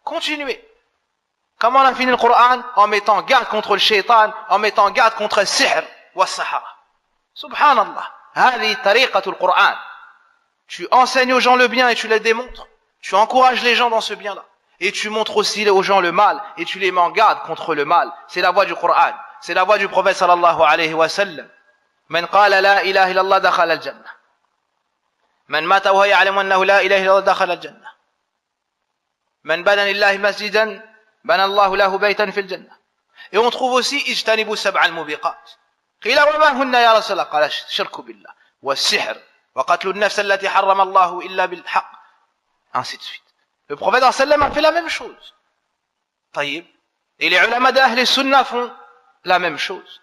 Continuez. Comment on a fini le Coran? En mettant garde contre le shaitan, en mettant garde contre le sihr wa sahara. Subhanallah. Hadi tariqatul Qur'an. Tu enseignes aux gens le bien et tu les démontres. Tu encourages les gens dans ce bien-là. Et tu montres aussi aux gens le mal et tu les mets en garde contre le mal. C'est la voie du Qur'an. C'est la voie du prophète sallallahu alayhi wa sallam. Man qala la ilaha illallah dakhala al-jannah. Man mata wa ya'lamu annahu la ilaha illallah dakhala al-jannah. Man bana lillahi masjidan bana Allahu lahu baytan fil jannah. Et on trouve aussi ijtanibu sab'a al-mubiqat. قيل وما هن يا رسول الله قال الشرك بالله والسحر وقتل النفس التي حرم الله إلا بالحق ainsi de suite. Le prophète sallam a fait la même chose. طيب. Et les ulama d'Ahl Sunnah font la même chose.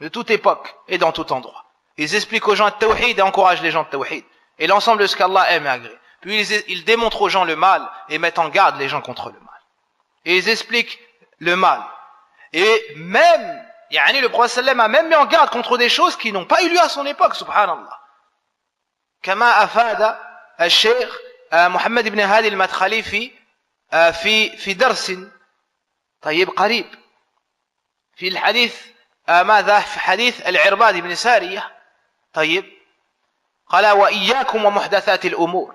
De toute époque et dans tout endroit. Ils expliquent aux gens le tawhid et encouragent les gens le tawhid. Et l'ensemble de ce qu'Allah aime et agrée. Puis ils démontrent aux gens le mal et mettent en garde les gens contre le mal. Et ils expliquent le mal. Et même le prophète sallam a même mis en garde contre des choses qui n'ont pas eu lieu à son époque, subhanallah. كما أفاد الشيخ محمد بن هادي المدخلي في درس طيب قريب في الحديث ماذا في حديث العرباد بن سارية طيب قال وإياكم ومحدثات الأمور.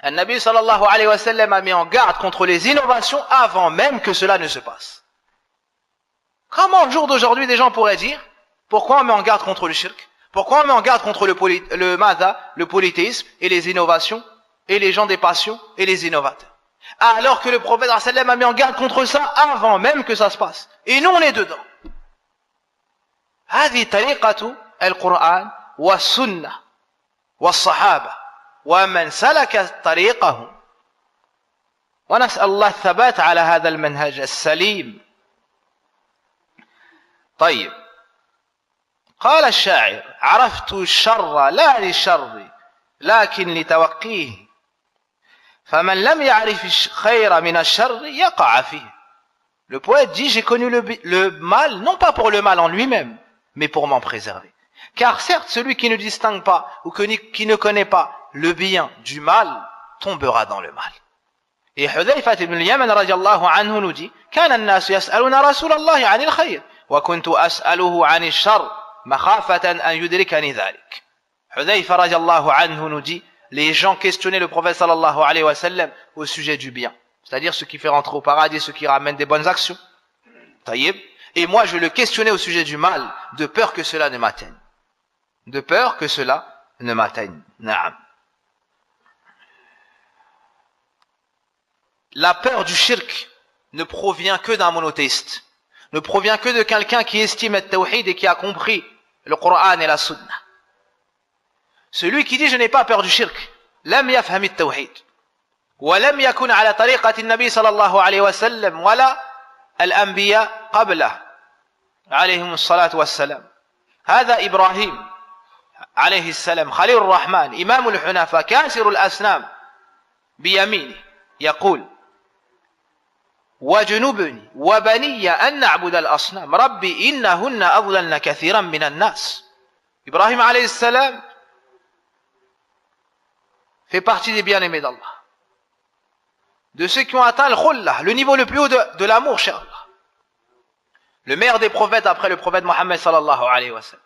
النبي صلى الله عليه وسلم a mis en garde contre les innovations avant même que cela ne se passe. Comment au jour d'aujourd'hui des gens pourraient dire pourquoi on met en garde contre le shirk, pourquoi on met en garde contre le polythéisme et les innovations et les gens des passions et les innovateurs, alors que le prophète sallam a mis en garde contre ça avant même que ça se passe et nous on est dedans. هذه طريقة القرآن والسنة والصحابة ومن سلك طريقهم ونسأل الله الثبات على هذا المنهج السليم. طيب قال الشاعر عرفت الشر لا للشر لكن لتوقيه فمن لم يعرف الخير من الشر يقع فيه. Le poète dit j'ai connu le mal non pas pour le mal en lui-même mais pour m'en préserver. Car certes celui qui ne distingue pas ou qui ne connaît pas le bien du mal tombera dans le mal. Et Hudhayfa ibn al-Yaman radiyallahu anhu nous dit كان الناس يسألون رسول الله عن الخير وكنت أسأله عن الشر مخافة أن يدركني ذلك. Hudhayfa radiyallahu anhu nous dit les gens questionnaient le prophète sallallahu alayhi wa sallam au sujet du bien, c'est-à-dire ce qui fait rentrer au paradis, ce qui ramène des bonnes actions. Taïb. Et moi je le questionnais au sujet du mal, de peur que cela ne m'atteigne. De peur que cela ne m'atteigne. Naam. La peur du shirk ne provient que d'un monothéiste, ne provient que de quelqu'un qui estime le tawhid et qui a compris le Coran et la Sunna. Celui qui dit je n'ai pas peur du shirk, lam yafham التوحيد ولم يكن على طريقة النبي صلى الله عليه وسلم ولا الأنبياء قبله عليهم الصلاة والسلام. هذا إبراهيم عليه السلام خليل الرحمن إمام الحنفاء كاسر الأسنام بيمينه يقول وجنبني وبني أن نعبد الأصنام ربي إنهن أضللن كثيرا من الناس. Ibrahim alayhi salam fait partie des bien-aimés d'Allah, de ceux qui ont atteint le khullah, le niveau le plus haut de l'amour chez Allah, le meilleur des prophètes après le prophète Mohammed sallallahu alayhi wa sallam,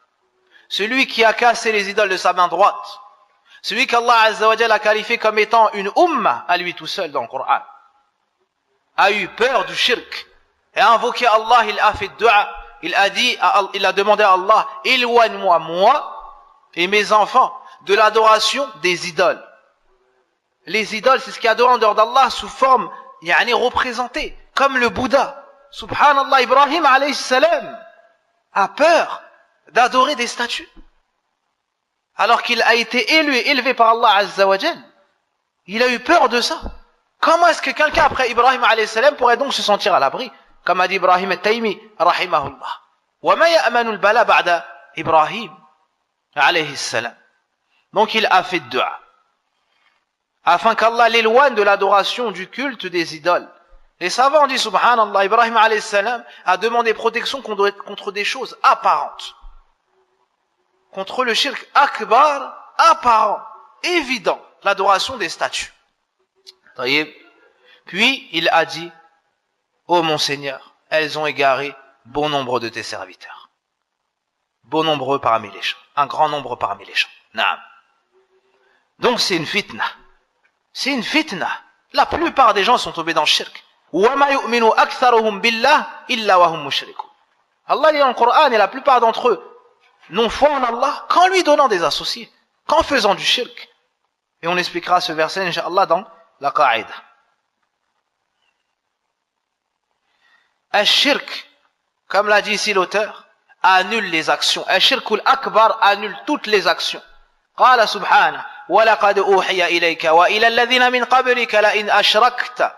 celui qui a cassé les idoles de sa main droite, celui qu'Allah azza wa jalla a qualifié comme étant une umma à lui tout seul dans le Coran, a eu peur du shirk et a invoqué Allah. Il a fait dua, il a demandé à Allah éloigne-moi moi et mes enfants de l'adoration des idoles. Les idoles, c'est ce qui est adoré en dehors d'Allah sous forme représentée, comme le Bouddha. Subhanallah, Ibrahim alayhi salam a peur d'adorer des statues, alors qu'il a été élevé par Allah azza wa jal. Il a eu peur de ça. Comment est-ce que quelqu'un après Ibrahim alayhi salam pourrait donc se sentir à l'abri, comme a dit Ibrahim al-Taymi rahimahullah? وَمَا يَأْمَنُ الْبَلَى بَعْدَ إِبْرَاهِيمَ alayhi salam. Donc il a fait dua afin qu'Allah l'éloigne de l'adoration du culte des idoles. Les savants disent subhanallah, Ibrahim alayhi salam a demandé protection contre des choses apparentes, contre le shirk akbar apparent, évident, l'adoration des statues. Puis il a dit: ô mon Seigneur, elles ont égaré bon nombre de tes serviteurs, bon nombre parmi les gens, un grand nombre parmi les gens. Naam. Donc c'est une fitna. C'est une fitna. La plupart des gens sont tombés dans le shirk. وَمَا يُؤْمِنُ أَكْثَرُهُمْ بِاللَّهِ إِلَّا وَهُمْ مُشْرِكُونَ. Allah dit dans le Coran, et la plupart d'entre eux n'ont foi en Allah qu'en lui donnant des associés, qu'en faisant du shirk. Et on expliquera ce verset, Inch'Allah, dans la Qa'ida. Al-shirk, comme l'a dit ici l'auteur, annule les actions. Al-shirkul akbar annule toutes les actions. قال سبحانه ولقد أوحي إليك وإلى الذين من قبلك لئن أشركت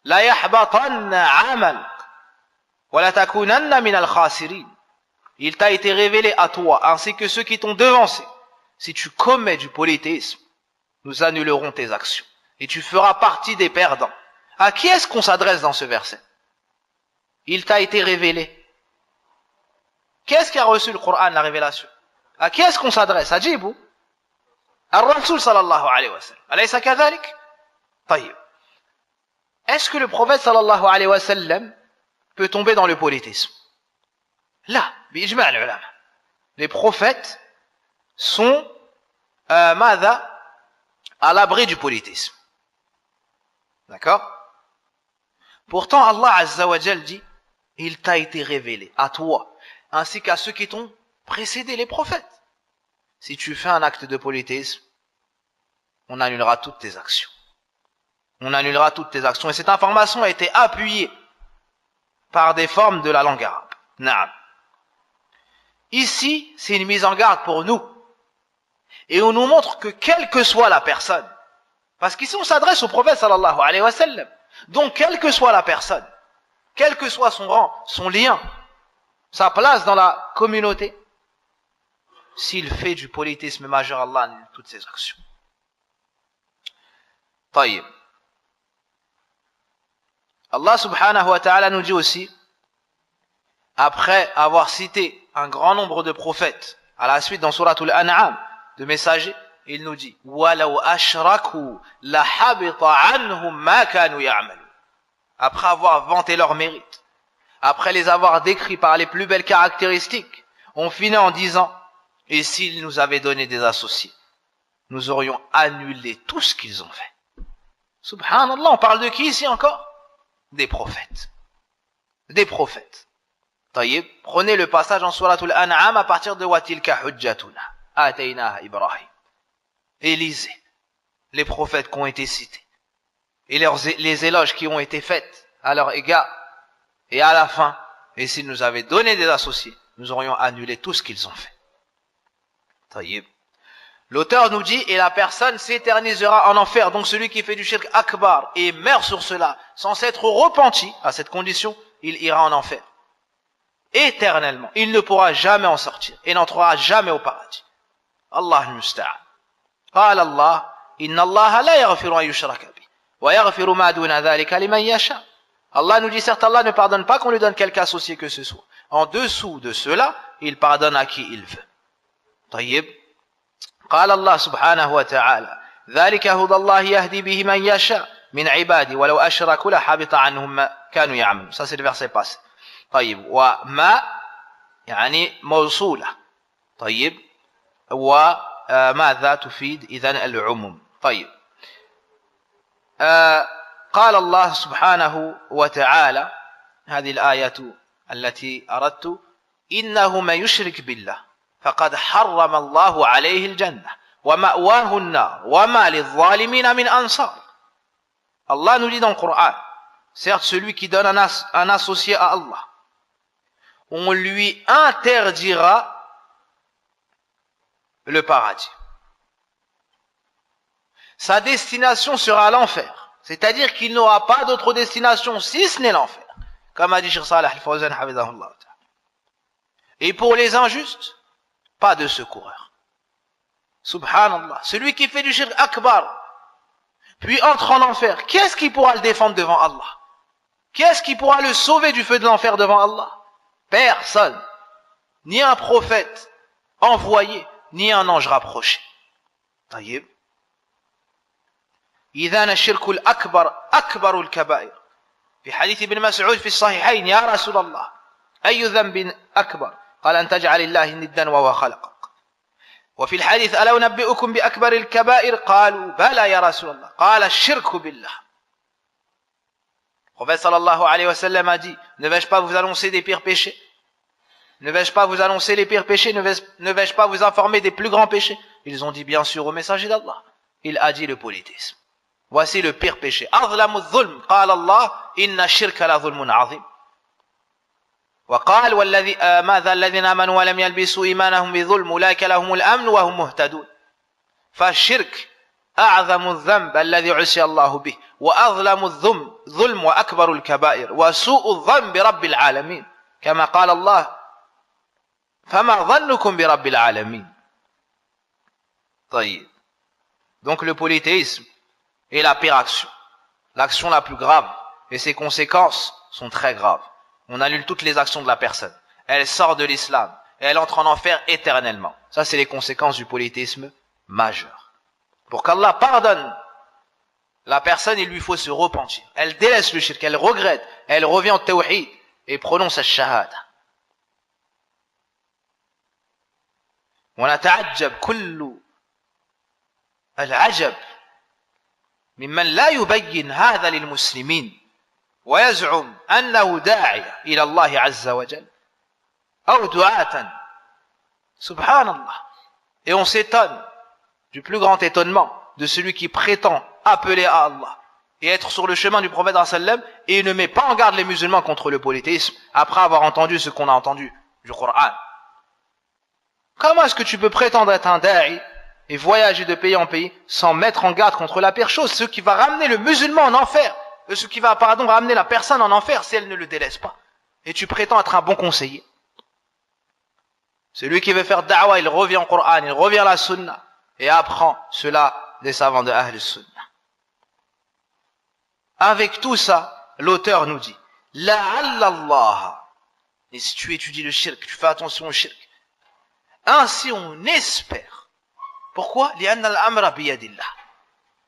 ليحبطن عملك ولتكونن من الخاسرين. Il t'a été révélé à toi ainsi que ceux qui t'ont devancé. Si tu commets du polythéisme, nous annulerons tes actions et tu feras partie des perdants. À qui est-ce qu'on s'adresse dans ce verset? Il t'a été révélé. Qu'est-ce qui a reçu le Coran, la révélation? À qui est-ce qu'on s'adresse? À Djibou? Ar-Rasul sallallahu alayhi wa sallam. Alaysa kadhalik? Tayyib. Est-ce que le prophète sallallahu alayhi wa sallam peut tomber dans le polythéisme? Là, bi-ijma' al-ulama. Les prophètes sont à l'abri du polythéisme. D'accord? Pourtant, Allah Azza wa Jal dit: il t'a été révélé à toi, ainsi qu'à ceux qui t'ont précédé, les prophètes. Si tu fais un acte de polythéisme, on annulera toutes tes actions. On annulera toutes tes actions. Et cette information a été appuyée par des formes de la langue arabe. Naam. Ici, c'est une mise en garde pour nous. Et on nous montre que quelle que soit la personne, parce qu'ici on s'adresse au prophète sallallahu alayhi wa sallam, donc quelle que soit la personne, quel que soit son rang, son lien, sa place dans la communauté, s'il fait du polythéisme majeur, Allah annule toutes ses actions. Taïb. Allah subhanahu wa ta'ala nous dit aussi, après avoir cité un grand nombre de prophètes, à la suite dans Suratul An'am, de messagers, il nous dit: وَلَوْ أَشْرَكُوا لَحَبِطَ عَنْهُمْ مَا كَانُوا يَعْمَلُونَ. Après avoir vanté leur mérite, après les avoir décrits par les plus belles caractéristiques, on finit en disant: et s'ils nous avaient donné des associés, nous aurions annulé tout ce qu'ils ont fait. Subhanallah, on parle de qui ici encore? Des prophètes. Des prophètes. Taïb, prenez le passage en Suratul An'am à partir de Watilka Hujjatuna Ataynaha Ibrahim. Et lisez les prophètes qui ont été cités et les éloges qui ont été faits à leur égard. Et à la fin, et s'ils nous avaient donné des associés, nous aurions annulé tout ce qu'ils ont fait. Taïb. L'auteur nous dit: et la personne s'éternisera en enfer. Donc celui qui fait du shirk akbar et meurt sur cela sans s'être repenti, à cette condition, il ira en enfer éternellement. Il ne pourra jamais en sortir et n'entrera jamais au paradis. Allah al-musta'an. قال الله إن الله لا يغفر أن يشرك به ويغفر ما دون ذلك لمن يشاء. Allah nous dit: certes, Allah ne pardonne pas qu'on lui donne quelque associé que ce soit. En dessous de cela, il pardonne à qui il veut. طيب. قال الله سبحانه وتعالى: ذلك هدى الله يهدي به من يشاء من عبادي ولو أشركوا لحبط عنهم ما كانوا يعملون. Ça c'est le verset passé. طيب. وما يعني موصولة. طيب. وماذا تفيد إذن العموم. طيب. قال الله سبحانه وتعالى، هذه الآية التي أردت: إنه من يشرك بالله فقد حرم الله عليه الجنة ومأواه النار وما للظالمين من أنصار. Allah nous dit dans le Coran, certes, celui qui donne un associé à Allah, on lui interdira le paradis. Sa destination sera l'enfer. C'est-à-dire qu'il n'aura pas d'autre destination si ce n'est l'enfer. Comme a dit Cheikh Salih Al-Fawzan, hafidhahullah. Et pour les injustes, pas de secoureur. Subhanallah. Celui qui fait du shirk akbar, puis entre en enfer, qui est-ce qui pourra le défendre devant Allah? Qui est-ce qui pourra le sauver du feu de l'enfer devant Allah? Personne. Ni un prophète envoyé, ni un ange rapproché. طيب. إذن الشرك الأكبر أكبر الكبائر. في حديث ابن مسعود في الصحيحين يا رسول الله أي ذنب أكبر؟ قال أن تجعل الله ندا وهو خلقك. وفي الحديث ألا أنبئكم بأكبر الكبائر؟ قالوا بلى يا رسول الله. قال الشرك بالله. Le prophète sallallahu alayhi wa sallam a dit, ne vais-je pas vous annoncer des pires péchés? Ne vais-je pas vous annoncer les pires péchés? Ne vais-je pas vous informer des plus grands péchés? Ils ont dit bien sûr au messager d'Allah. Il a dit le polythéisme. Voici le pire péché. أظلم الظلم قال الله إن الشرك لظلم عظيم. وقال والذي ماذا الذين آمنوا ولم يلبسوا إيمانهم بظلم أولئك لهم الأمن وهم مهتدون. فالشرك أعظم الذنب الذي عصي الله به وأظلم الظلم وأكبر الكبائر وسوء الظن برب العالمين كما قال الله فما ظنكم برب العالمين. طيب. Donc le polythéisme est la pire action, l'action la plus grave, et ses conséquences sont très graves. On annule toutes les actions de la personne, elle sort de l'islam et elle entre en enfer éternellement. Ça c'est les conséquences du polythéisme majeur. Pour qu'Allah pardonne la personne, il lui faut se repentir. Elle délaisse le shirk, elle regrette, elle revient au tawhid et prononce al-shahada. ونتعجب كل العجب ممن لا يبين هذا للمسلمين ويزعم أنه داعية إلى الله عز وجل أو دعاة. Subhanallah. Et on s'étonne du plus grand étonnement de celui qui prétend appeler à Allah et être sur le chemin du prophète sallam et ne met pas en garde les musulmans contre le polythéisme après avoir entendu ce qu'on a entendu du Coran. Comment est-ce que tu peux prétendre être un da'i et voyager de pays en pays sans mettre en garde contre la pire chose, ce qui va ramener le musulman en enfer, ce qui va, ramener la personne en enfer si elle ne le délaisse pas. Et tu prétends être un bon conseiller. Celui qui veut faire da'wah, il revient au Coran, il revient à la sunna et apprend cela des savants de Ahl Sunna. Avec tout ça, l'auteur nous dit, la'alla Allah. Et si tu étudies le shirk, tu fais attention au shirk. Ainsi on espère. Pourquoi?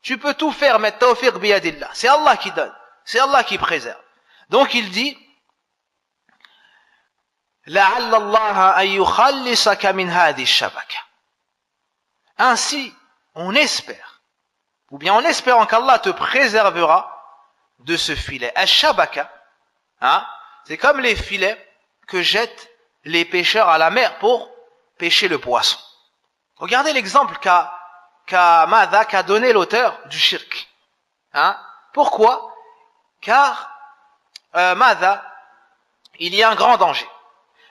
Tu peux tout faire, mais tawfiq biyadillah. C'est Allah qui donne. C'est Allah qui préserve. Donc il dit, لعل الله أن يخلصك من هذه الشبكة. Ainsi, on espère, ou bien en espérant qu'Allah te préservera de ce filet. Al-shabaka, hein, c'est comme les filets que jettent les pêcheurs à la mer pour pêcher le poisson. Regardez l'exemple qu'a donné l'auteur du shirk. Hein? Pourquoi? Car il y a un grand danger.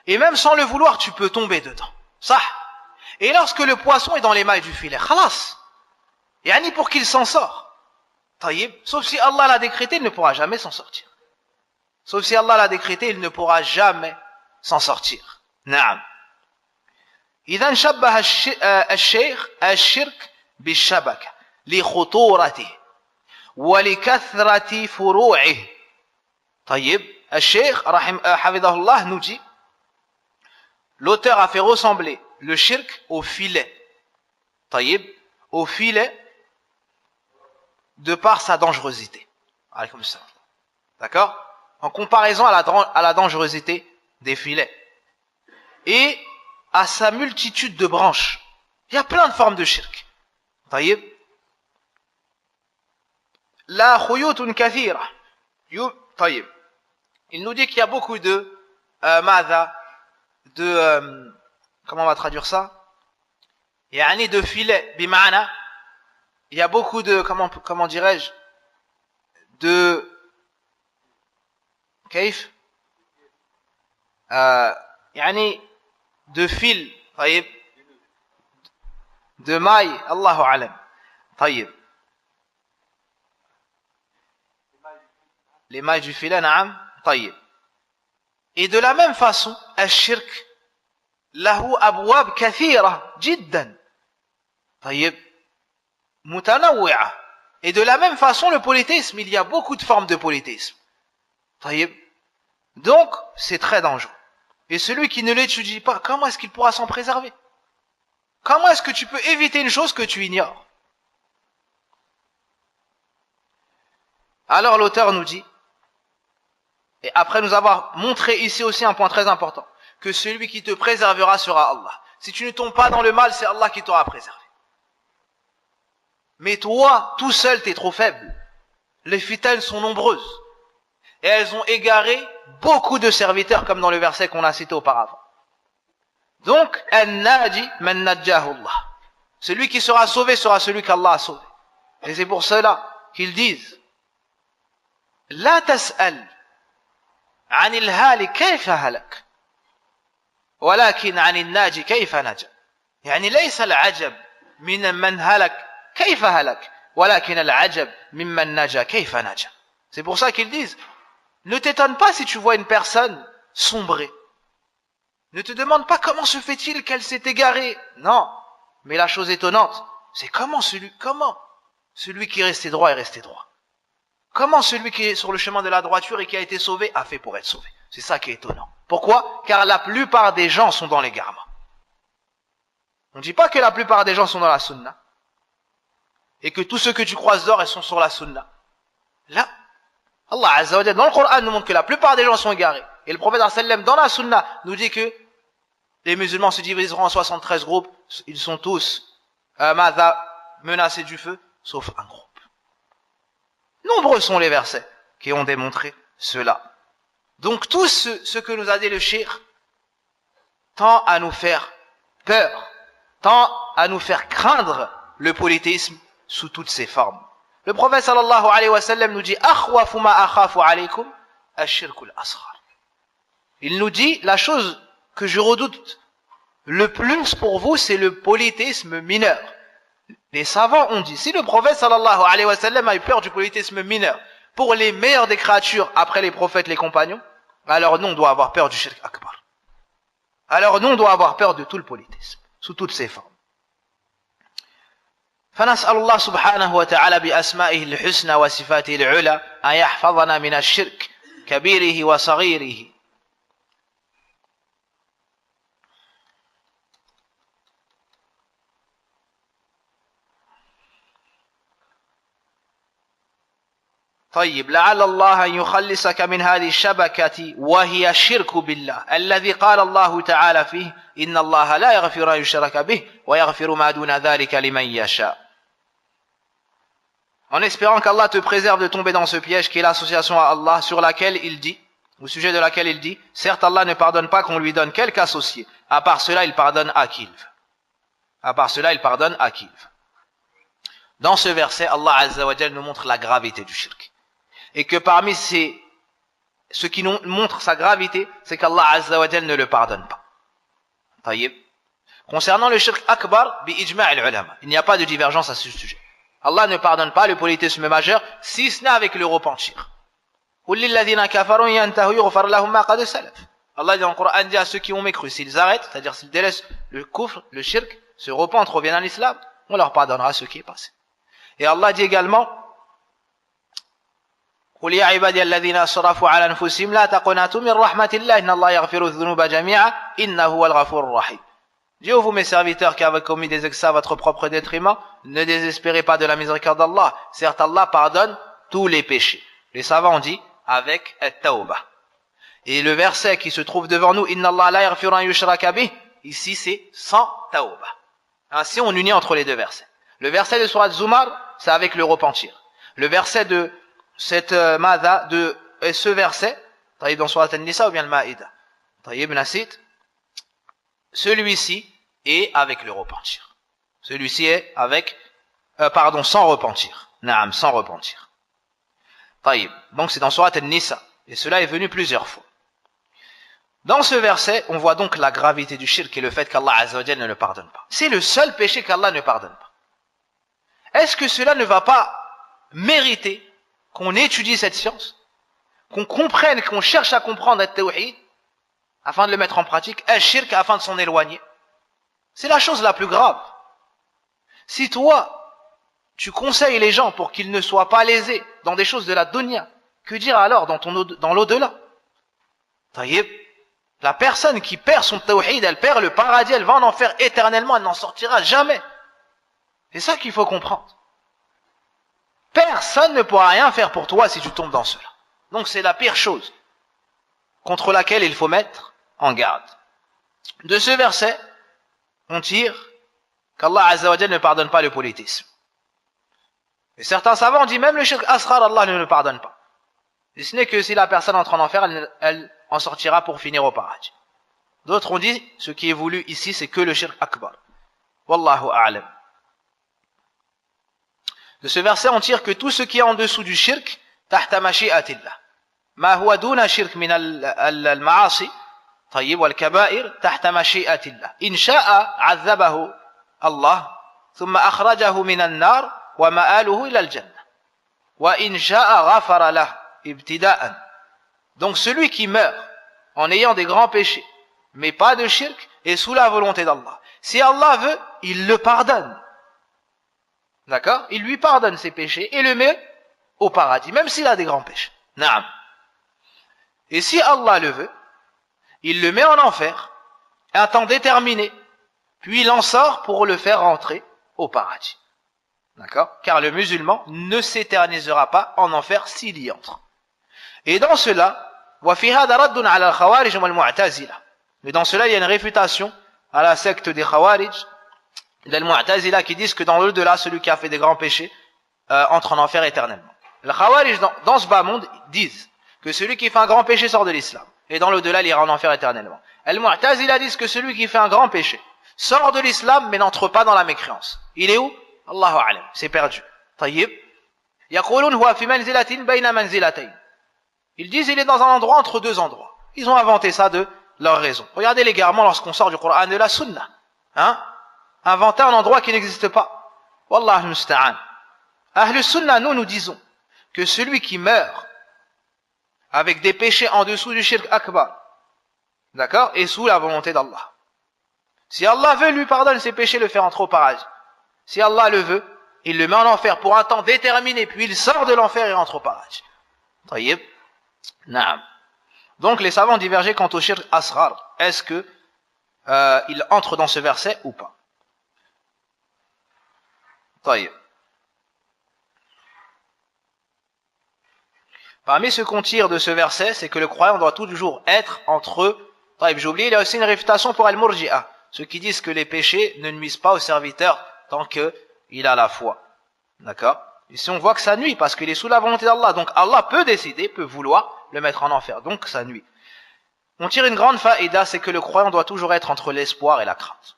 Et même sans le vouloir, tu peux tomber dedans. Ça. Et lorsque le poisson est dans les mailles du filet, khalas. Yani pour qu'il s'en sort. Taïb. Sauf si Allah l'a décrété, il ne pourra jamais s'en sortir. Sauf si Allah l'a décrété, il ne pourra jamais s'en sortir. Naam. إذا شبه الشيخ الشرك بالشبكة لخطورته ولكثرة فروعه. طيب الشيخ حفظه الله nous dit, l'auteur a fait ressembler le shirk au filet. طيب, au filet de par sa dangerosité. D'accord? En comparaison à la dangerosité des filets. Et à sa multitude de branches. Il y a plein de formes de shirk. طيب. La khuyutun kathira. طيب. Il nous dit qu'il y a beaucoup de comment on va traduire ça? يعني de filets, bima'ana. Il y a beaucoup de comment dirais-je? De كيف? يعني de fil, طيب, de mailles, Allahu alam, طيب, les mailles du filet, naam, طيب. Et de la même façon, al-shirk له أبواب كثيرة جدا طيب متنوعة. Et de la même façon, le polythéisme, il y a beaucoup de formes de polythéisme. طيب. Donc, c'est très dangereux. Et celui qui ne l'étudie pas, comment est-ce qu'il pourra s'en préserver? Comment est-ce que tu peux éviter une chose que tu ignores? Alors l'auteur nous dit, et après nous avoir montré ici aussi un point très important, que celui qui te préservera sera Allah. Si tu ne tombes pas dans le mal, c'est Allah qui t'aura préservé. Mais toi, tout seul, t'es trop faible. Les fitnes sont nombreuses. Et elles ont égaré beaucoup de serviteurs, comme dans le verset qu'on a cité auparavant. Donc, an-naji man najjahu Allah. Celui qui sera sauvé sera celui qu'Allah a sauvé. Et c'est pour cela qu'ils disent, la tas'al عن الهالك كيف هلك ولكن عن الناجي كيف نجا. يعني ليس العجب من هلك كيف هلك ولكن العجب ممن نجا كيف نجا. C'est pour ça qu'ils disent, ne t'étonne pas si tu vois une personne sombrer. Ne te demande pas comment se fait-il qu'elle s'est égarée. Non, mais la chose étonnante, c'est comment celui qui est resté droit est resté droit. Comment celui qui est sur le chemin de la droiture et qui a été sauvé a fait pour être sauvé. C'est ça qui est étonnant. Pourquoi? Car la plupart des gens sont dans l'égarement. On ne dit pas que la plupart des gens sont dans la sunna et que tous ceux que tu croises d'or, ils sont sur la sunna. Là, Allah Azza wa Jalla, dans le Coran, nous montre que la plupart des gens sont égarés. Et le prophète sallam dans la sunna nous dit que les musulmans se diviseront en 73 groupes. Ils sont tous menacés du feu, sauf un groupe. Nombreux sont les versets qui ont démontré cela. Donc tout ce que nous a dit le shir tend à nous faire peur, tend à nous faire craindre le polythéisme sous toutes ses formes. Le prophète sallallahu alayhi wa sallam nous dit akhwafu ma akhafu alaykum ash-shirkul asghar. Il nous dit la chose que je redoute le plus pour vous, c'est le polythéisme mineur. Les savants ont dit, si le prophète sallallahu alayhi wa sallam a eu peur du polythéisme mineur pour les meilleurs des créatures après les prophètes, les compagnons, alors nous on doit avoir peur du shirk akbar. Alors nous on doit avoir peur de tout le polythéisme, sous toutes ses formes. فنسأل الله سبحانه وتعالى بأسمائه الحسنى وصفاته العلى أن يحفظنا من الشرك كبيره وصغيره. طيب لعل الله أن يخلصك من هذه الشبكة وهي الشرك بالله الذي قال الله تعالى فيه إن الله لا يغفر أن يشرك به ويغفر ما دون ذلك لمن يشاء. En espérant qu'Allah te préserve de tomber dans ce piège qui est l'association à Allah sur laquelle il dit, au sujet de laquelle il dit, certes Allah ne pardonne pas qu'on lui donne quelque associé, à part cela il pardonne à qui il veut. À part cela il pardonne à qui il veut. Dans ce verset, Allah Azza wa Jalla nous montre la gravité du shirk. Et que parmi ce qui nous montre sa gravité, c'est qu'Allah Azza wa Jalla ne le pardonne pas. Taïb. Concernant le shirk akbar, bi ijma' al-ulama, il n'y a pas de divergence à ce sujet. Allah ne pardonne pas le polythéisme majeur, si ce n'est avec le repentir. Allah dit dans le Coran, dit à ceux qui ont mécru, s'ils arrêtent, c'est-à-dire s'ils délaissent le kufr, le shirk, se repentent, reviennent à l'islam, on leur pardonnera ce qui est passé. Et Allah dit également, قل يا عبادي الذين أسرفوا على أنفسهم لا تقنطوا من رحمة الله إن الله يغفر الذنوب جميعا إنه هو الغفور الرحيم. Dieu, vous mes serviteurs qui avez commis des excès à votre propre détriment, ne désespérez pas de la miséricorde d'Allah. Certes, Allah pardonne tous les péchés. Les savants ont dit avec at-tawbah. Et le verset qui se trouve devant nous, Inna Allah la yaghfiru an yushraka bih, ici c'est sans tawbah. Ainsi on unit entre les deux versets. Le verset de Surat Zumar, c'est avec le repentir. Le verset de cette ce verset, taïb dans Surat An-Nisa ou bien le Maïda, taïb Nasit, celui-ci est avec le repentir. Celui-ci est avec, sans repentir. Naam, sans repentir. Taïb. Donc c'est dans Surat An-Nisa. Et cela est venu plusieurs fois. Dans ce verset, on voit donc la gravité du shirk et le fait qu'Allah Azza wa Jalla ne le pardonne pas. C'est le seul péché qu'Allah ne pardonne pas. Est-ce que cela ne va pas mériter qu'on étudie cette science, qu'on comprenne, qu'on cherche à comprendre le tawhid, afin de le mettre en pratique, al-shirk afin de s'en éloigner. C'est la chose la plus grave. Si toi, tu conseilles les gens pour qu'ils ne soient pas lésés dans des choses de la dunya, que dire alors dans l'au-delà? Taïeb, la personne qui perd son tawhid, elle perd le paradis, elle va en enfer éternellement, elle n'en sortira jamais. C'est ça qu'il faut comprendre. Personne ne pourra rien faire pour toi si tu tombes dans cela. Donc c'est la pire chose contre laquelle il faut mettre en garde. De ce verset, on tire qu'Allah Azza wa Jalla ne pardonne pas le politisme. Et certains savants disent même le shirk asghar, Allah ne le pardonne pas. Et ce n'est que si la personne entre en enfer, elle en sortira pour finir au paradis. D'autres ont dit, ce qui est voulu ici, c'est que le shirk akbar. Wallahu a'lam. De ce verset, on tire que tout ce qui est en dessous du shirk, tahta mashi'atillah. Ma huwa duna shirk min al-ma'asi, tayyib wal-kaba'ir, tahta mashi'atillah. In sha'a 'adhabahu Allah, thumma akhrajahu min an-nar, wa ma'aluhu ila al-jannah. Wa in sha'a ghafara lahu ibtida'an. Donc celui qui meurt en ayant des grands péchés, mais pas de shirk, est sous la volonté d'Allah. Si Allah veut, il le pardonne. D'accord? Il lui pardonne ses péchés et le met au paradis, même s'il a des grands péchés. Naam. Et si Allah le veut, il le met en enfer, un temps déterminé, puis il en sort pour le faire rentrer au paradis. D'accord? Car le musulman ne s'éternisera pas en enfer s'il y entre. Et dans cela, mais dans cela, il y a une réfutation à la secte des Khawarij, des Mu'tazila, qui disent que dans l'au-delà, celui qui a fait des grands péchés entre en enfer éternellement. Les Khawarij, dans ce bas monde, disent que celui qui fait un grand péché sort de l'islam, et dans l'au-delà, il ira en enfer éternellement. Les Mu'tazila disent que celui qui fait un grand péché sort de l'islam, mais n'entre pas dans la mécréance. Il est où? Allahu a'lam, c'est perdu. Tayyib. Yaqulun huwa fi manzilatin bayna manzilatayn. Ils disent il est dans un endroit entre deux endroits. Ils ont inventé ça de leur raison. Regardez l'égarement lorsqu'on sort du Coran de la Sunna. Hein? Inventer un endroit qui n'existe pas. Wallah musta'an. Ahl Sunna, nous disons que celui qui meurt avec des péchés en dessous du shirk akbar, d'accord, est sous la volonté d'Allah. Si Allah veut, lui pardonne ses péchés, le faire entrer au paradis. Si Allah le veut, il le met en enfer pour un temps déterminé, puis il sort de l'enfer et rentre au paradis. Tayyib. Naam. Donc les savants divergeaient quant au shirk asghar. Est-ce que il entre dans ce verset ou pas? Tayyib. Parmi ce qu'on tire de ce verset, c'est que le croyant doit toujours être entre eux. Tayyib, j'ai oublié, il y a aussi une réfutation pour al-murji'a, ceux qui disent que les péchés ne nuisent pas au serviteur tant qu'il a la foi. D'accord? Ici on voit que ça nuit parce qu'il est sous la volonté d'Allah. Donc Allah peut décider, peut vouloir le mettre en enfer. Donc ça nuit. On tire une grande faïda, c'est que le croyant doit toujours être entre l'espoir et la crainte.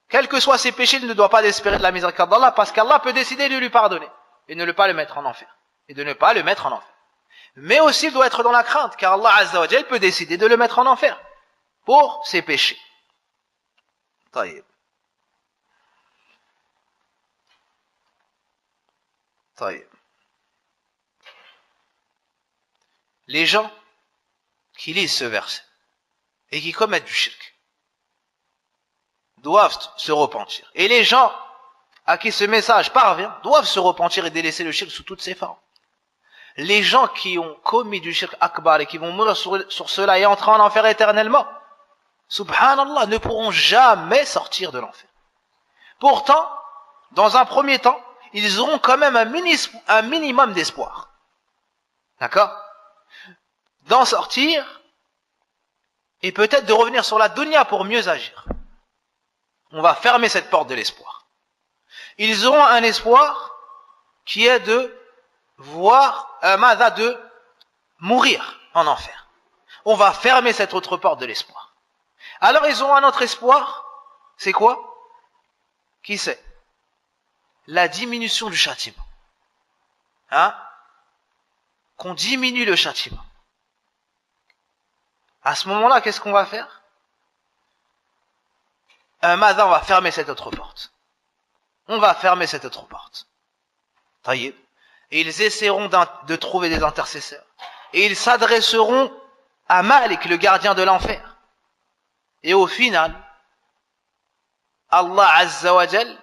Quels que soient ses péchés, il ne doit pas espérer de la miséricorde d'Allah parce qu'Allah peut décider de lui pardonner et ne pas le mettre en enfer. Et de ne pas le mettre en enfer. Mais aussi il doit être dans la crainte car Allah Azza wa Jal peut décider de le mettre en enfer pour ses péchés. Taïb. Taïb. Les gens qui lisent ce verset et qui commettent du shirk doivent se repentir. Et les gens à qui ce message parvient doivent se repentir et délaisser le shirk sous toutes ses formes. Les gens qui ont commis du shirk akbar et qui vont mourir sur cela et entrer en enfer éternellement, subhanallah, ne pourront jamais sortir de l'enfer. Pourtant, dans un premier temps, ils auront quand même un minimum d'espoir. D'accord? D'en sortir et peut-être de revenir sur la dunya pour mieux agir. On va fermer cette porte de l'espoir. Ils auront un espoir qui est de voir de mourir en enfer. On va fermer cette autre porte de l'espoir. Alors ils ont un autre espoir, c'est quoi? Qui c'est? La diminution du châtiment. Hein? Qu'on diminue le châtiment. À ce moment-là, qu'est-ce qu'on va faire? On va fermer cette autre porte. On va fermer cette autre porte. Taïeb. Et ils essaieront de trouver des intercesseurs. Et ils s'adresseront à Malik, le gardien de l'enfer. Et au final, Allah Azza wa Jal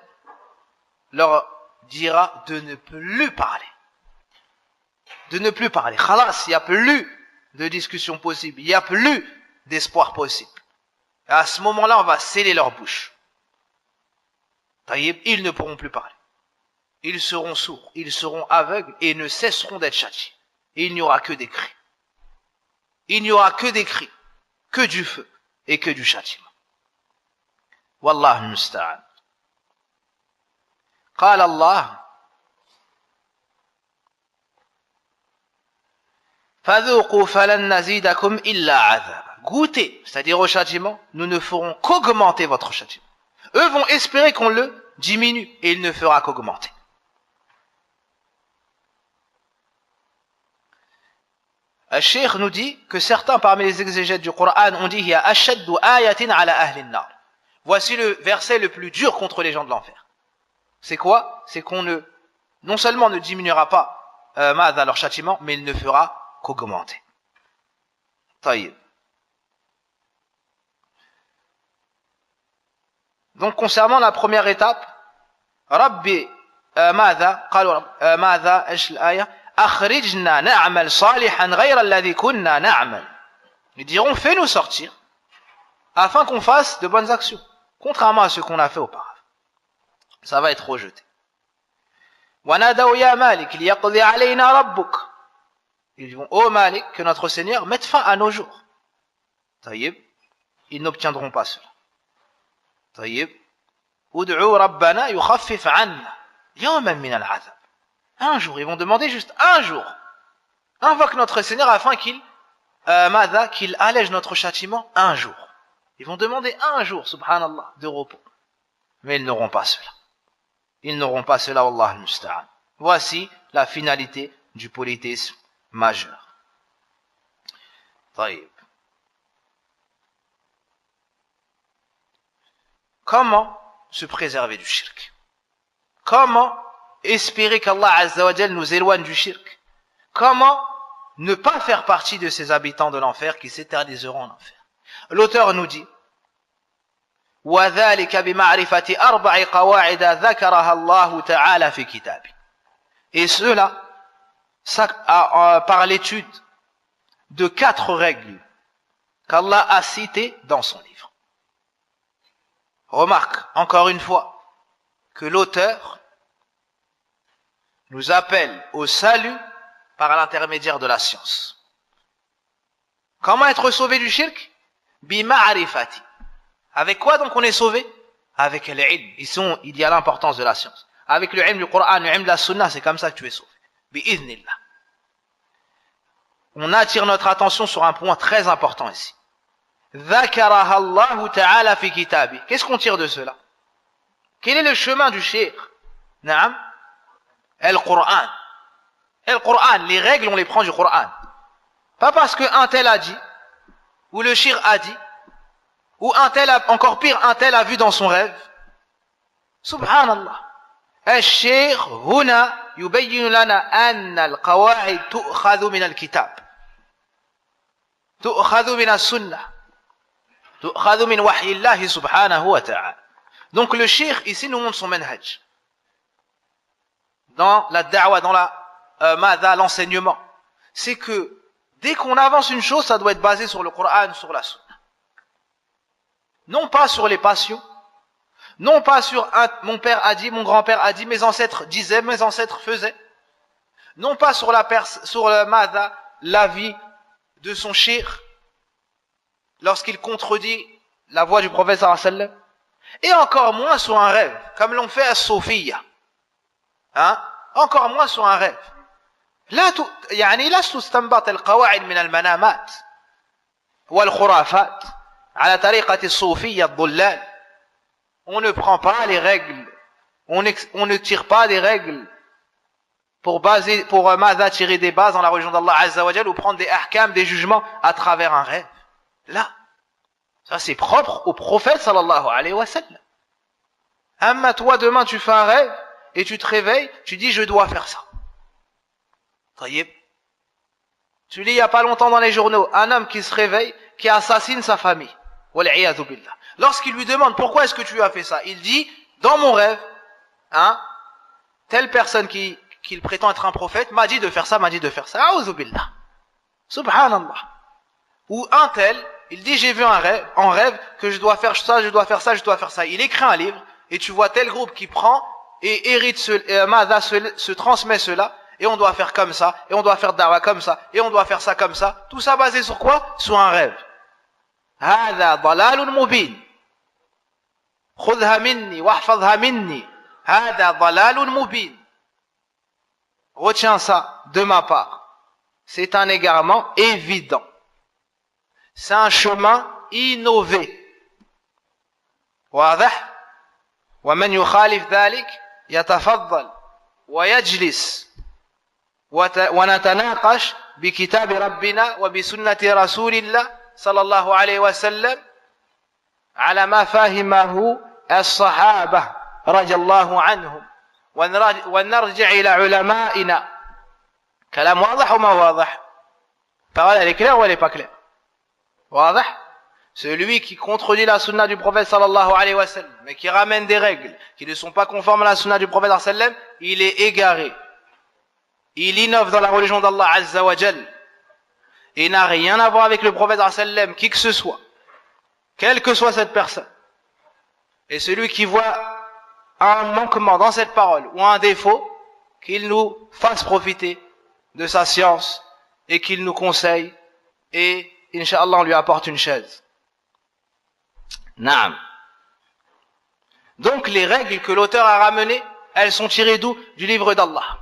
leur dira de ne plus parler. De ne plus parler. Khalas, il n'y a plus de discussion possible. Il n'y a plus d'espoir possible. Et à ce moment-là, on va sceller leur bouche. Ils ne pourront plus parler. Ils seront sourds, ils seront aveugles et ne cesseront d'être châtiés. Et il n'y aura que des cris. Il n'y aura que des cris, que du feu et que du châtiment. Wallahu musta'an. قال الله فذوقوا فلن نزيدكم إلا عذابا. Goûtez, c'est-à-dire au châtiment, nous ne ferons qu'augmenter votre châtiment. Eux vont espérer qu'on le diminue et il ne fera qu'augmenter. Al-Sheikh nous dit que certains parmi les exégètes du Coran ont dit ya ashaddu ayatin ala ahli an-nar. Voici le verset le plus dur contre les gens de l'enfer. C'est quoi? C'est qu'on non seulement ne diminuera pas leur châtiment, mais il ne fera qu'augmenter. Taïb. Donc concernant la première étape, Rabbi ماذا قالوا ماذا ايش الآية أخرجنا نعمل صالحا غير الذي كنا نعمل. Ils diront fais-nous sortir afin qu'on fasse de bonnes actions contrairement à ce qu'on a fait auparavant. Ça va être rejeté. ونادوا يا مالك ليقضي علينا ربك. Ils diront ô Malik, que notre Seigneur mette fin à nos jours. Taïb, ils n'obtiendront pas cela. طيب ادعوا ربنا يخفف عنا يوما من العذاب. Un jour, ils vont demander juste un jour. Invoque notre Seigneur afin qu'il allège notre châtiment un jour. Ils vont demander un jour, subhanallah, de repos. Mais ils n'auront pas cela. Ils n'auront pas cela, wallah al-musta'an. Voici la finalité du polythéisme majeur. طيب. Comment se préserver du shirk? Comment espérer qu'Allah Azza wa Jal nous éloigne du shirk? Comment ne pas faire partie de ces habitants de l'enfer qui s'éterniseront en enfer? L'auteur nous dit وَذَلِكَ بِمَعْرِفَةِ أَرْبَعِ قَوَاعِدَ ذَكَرَهَا اللَّهُ تَعَالَى فِي كِتَابِهِ. Et cela, par l'étude de 4 règles qu'Allah a citées dans son livre. Remarque, encore une fois, que l'auteur nous appelle au salut par l'intermédiaire de la science. Comment être sauvé du shirk? Bima'rifati. Avec quoi donc on est sauvé? Avec l'ilm. Il y a l'importance de la science. Avec le ilm du Coran, le ilm de la sunna, c'est comme ça que tu es sauvé. Bi'idhnillah. On attire notre attention sur un point très important ici. ذكرها الله تعالى في كتابه. Qu'est-ce qu'on tire de cela? Quel est le chemin du shirk? Naam. El-Qur'an. El-Qur'an, les règles on les prend du Qur'an. Pas parce qu'un tel a dit, ou le shirk a dit, ou un tel a, encore pire, un tel a vu dans son rêve. Subhanallah. الشيخ هنا يبين لنا أن القواعد تؤخذ من الكتاب. تؤخذ من السنة. تؤخذ من وحي الله سبحانه وتعالى. Donc le cheikh ici nous montre son manhaj. Dans la da'wa, dans l'enseignement. C'est que dès qu'on avance une chose, ça doit être basé sur le Coran, sur la Sunna. Non pas sur les passions. Non pas sur mon père a dit, mon grand-père a dit, mes ancêtres disaient, mes ancêtres faisaient. Non pas sur l'avis de son cheikh lorsqu'il contredit la voix du prophète sallallahu alayhi wa sallam. Et encore moins sur un rêve, comme l'ont fait as-Soufiyya. Encore moins sur un rêve. لا تستنبط القواعد من المنامات والخرافات على طريقة الصوفية الضلال. On ne prend pas les règles, on ne tire pas des règles pour tirer des bases dans la religion d'Allah Azza wa Jal ou prendre des ahkam, des jugements à travers un rêve. Là, ça c'est propre au prophète sallallahu alayhi wa sallam. Amma toi demain tu fais un rêve et tu te réveilles, tu dis je dois faire ça. Taïb. Tu lis il n'y a pas longtemps dans les journaux, un homme qui se réveille, qui assassine sa famille. Wal'iyadhu billah. Lorsqu'il lui demande pourquoi est-ce que tu as fait ça, il dit, dans mon rêve, telle personne qu'il prétend être un prophète m'a dit de faire ça, m'a dit de faire ça. A'udhu billah. Subhanallah. Ou un tel, il dit j'ai vu en rêve que je dois faire ça, je dois faire ça, je dois faire ça. Il écrit un livre et tu vois tel groupe qui prend et hérite se transmet cela et on doit faire comme ça et on doit faire da'wa comme ça et on doit faire ça comme ça. Tout ça basé sur quoi? Sur un rêve. هذا ضلال مبين. خذها مني واحفظها مني. هذا ضلال مبين. Retiens ça de ma part. C'est un égarement évident. C'est un chemin innové. واضح؟ ومن يخالف ذلك يتفضل ويجلس ونتناقش بكتاب ربنا وبسنة رسول الله صلى الله عليه وسلم على ما فهمه الصحابة رضي الله عنهم ونرجع إلى علمائنا. كلام واضح وما واضح؟ Parole elle est claire ou elle est pas claire? واضح? Celui qui contredit la sunna du prophète sallallahu alayhi wa sallam, mais qui ramène des règles qui ne sont pas conformes à la sunna du prophète sallallahu alayhi wa sallam, il est égaré. Il innove dans la religion d'Allah azza wa jal. Et n'a rien à voir avec le prophète sallallahu alayhi wa sallam, qui que ce soit. Quelle que soit cette personne. Et celui qui voit un manquement dans cette parole ou un défaut, qu'il nous fasse profiter de sa science et qu'il nous conseille et Inch'Allah on lui apporte une chaise. Naam. Donc les règles que l'auteur a ramenées, elles sont tirées d'où? Du livre d'Allah.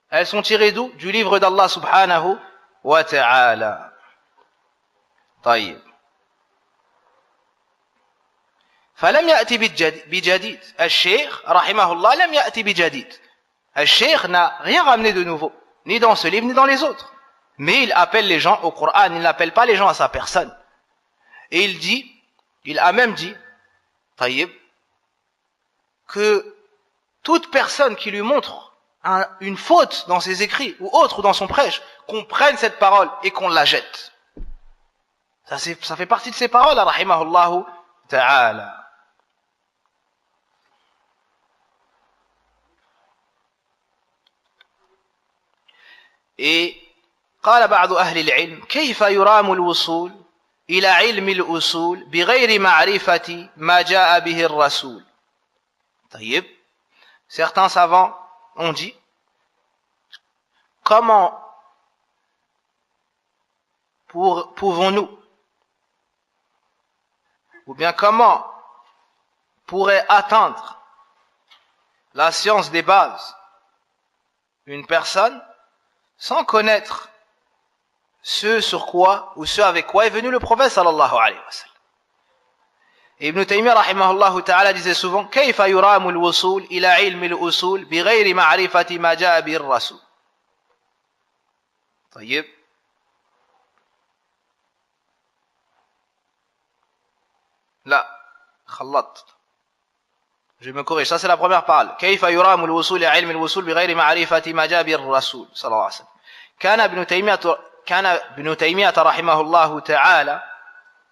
Elles sont tirées d'où? Du livre d'Allah subhanahu wa ta'ala. طيب. فلم يأتي بجديد. الشيخ رحمه الله لم يأتي بجديد. الشيخ n'a rien ramené de nouveau, ni dans ce livre ni dans les autres. Mais il appelle les gens au Coran, il n'appelle pas les gens à sa personne. Et il a même dit, Taïb, que toute personne qui lui montre une faute dans ses écrits ou autre ou dans son prêche, qu'on prenne cette parole et qu'on la jette. Ça fait partie de ses paroles, rahimahullahu ta'ala. Et قال بعض أهل العلم كيف يرام الوصول إلى علم الأصول بغير معرفة ما جاء به الرسول. طيب. Certains savants ont dit comment pouvons-nous ou bien comment pourrait atteindre la science des bases une personne sans connaître ce sur quoi ou ce avec quoi est venu le prophète sallallahu alayhi wa sallam. Ibn Taymiyyah rahimahullah ta'ala disait souvent كيف يرام الوصول إلى علم الأصول بغير معرفة ما جاء به الرسول. طيب. لا خلطت. Je me corrige, ça c'est la première parole. كيف يرام الوصول إلى علم الوصول بغير معرفة ما جاء به الرسول صلى الله عليه وسلم. كان ابن تيمية رحمه الله تعالى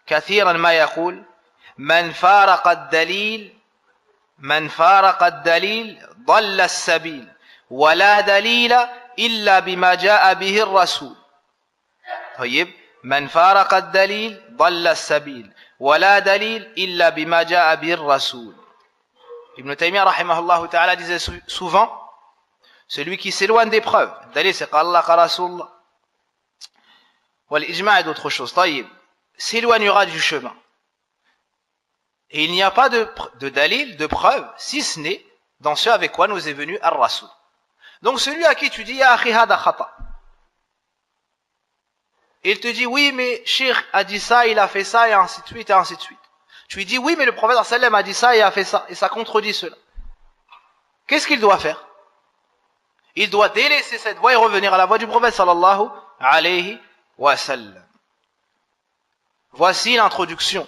كثيرا ما يقول من فارق الدليل ضل السبيل ولا دليل إلا بما جاء به الرسول. طيب. من فارق الدليل ضل السبيل ولا دليل إلا بما جاء به الرسول. Ibn Taymiyyah rahimahullah ta'ala disait souvent celui qui s'éloigne des preuves, dalil c'est qu'Allah Rasulullah wal ijma' et d'autres choses, taïb, s'éloignera du chemin. Et il n'y a pas de dalil, de preuve, si ce n'est dans ce avec quoi nous est venu Ar-Rasul. Donc celui à qui tu dis ya akhi hada khata, il te dit oui mais Cheikh a dit ça, il a fait ça et ainsi de suite et ainsi de suite. Tu lui dis oui mais le prophète sallallahu alayhi wa sallam a dit ça et a fait ça et ça contredit cela. Qu'est-ce qu'il doit faire? Il doit délaisser cette voie et revenir à la voie du prophète sallallahu alayhi wa sallam. Voici l'introduction,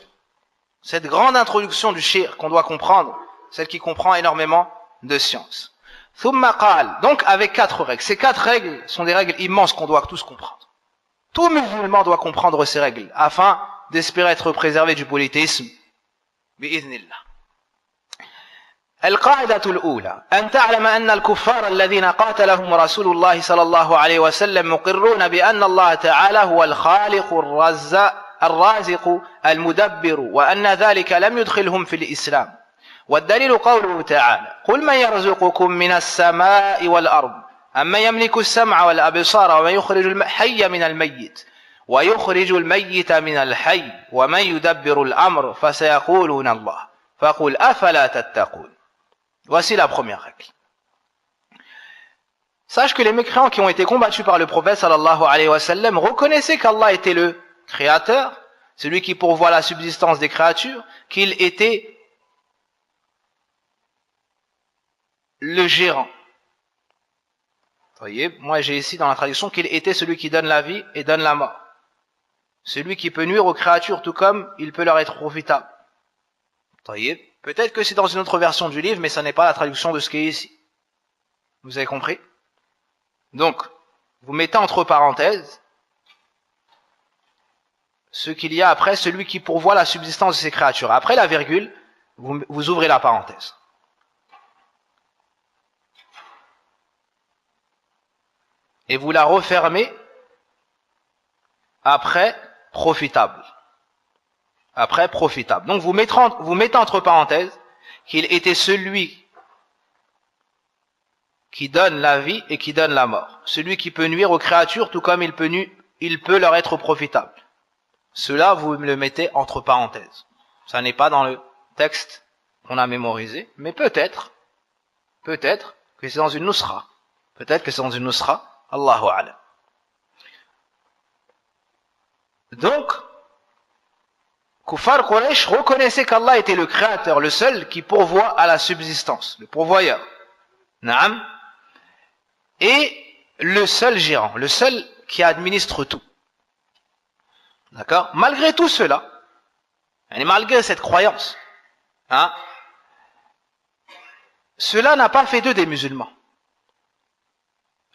cette grande introduction du shir qu'on doit comprendre, celle qui comprend énormément de sciences. Thumma qal, donc avec 4 règles. Ces 4 règles sont des règles immenses qu'on doit tous comprendre. Tout musulman doit comprendre ces règles afin d'espérer être préservé du polythéisme. بإذن الله. القاعدة الأولى أن تعلم أن الكفار الذين قاتلهم رسول الله صلى الله عليه وسلم مقرون بأن الله تعالى هو الخالق الرازق المدبر وأن ذلك لم يدخلهم في الإسلام. والدليل قوله تعالى قل من يرزقكم من السماء والأرض أمن يملك السمع والأبصار ومن يخرج الحي من الميت ويخرج الميت من الحي ومن يدبر الأمر فسيقولون الله فقل أفلا تتقون. Voici la première règle. Sache que les mécréants qui ont été combattus par le prophète sallallahu alayhi wa sallam reconnaissaient qu'Allah était le créateur, celui qui pourvoit la subsistance des créatures, qu'il était le gérant. Voyez, moi j'ai ici dans la traduction qu'il était celui qui donne la vie et donne la mort. Celui qui peut nuire aux créatures tout comme il peut leur être profitable. Voyez, peut-être que c'est dans une autre version du livre, mais ça n'est pas la traduction de ce qui est ici. Vous avez compris? Donc, vous mettez entre parenthèses ce qu'il y a après, celui qui pourvoit la subsistance de ces créatures. Après la virgule, vous ouvrez la parenthèse. Et vous la refermez après profitable. Après profitable. Donc vous mettez entre parenthèses qu'il était celui qui donne la vie et qui donne la mort. Celui qui peut nuire aux créatures tout comme il peut leur être profitable. Cela, vous le mettez entre parenthèses. Ça n'est pas dans le texte qu'on a mémorisé, mais peut-être que c'est dans une nusra. Peut-être que c'est dans une nusra. Allahu a'lam. Donc, Kuffar Quraysh reconnaissait qu'Allah était le créateur, le seul qui pourvoit à la subsistance, le pourvoyeur. Naam. Et le seul gérant, le seul qui administre tout. D'accord? Malgré tout cela, et malgré cette croyance, cela n'a pas fait d'eux des musulmans.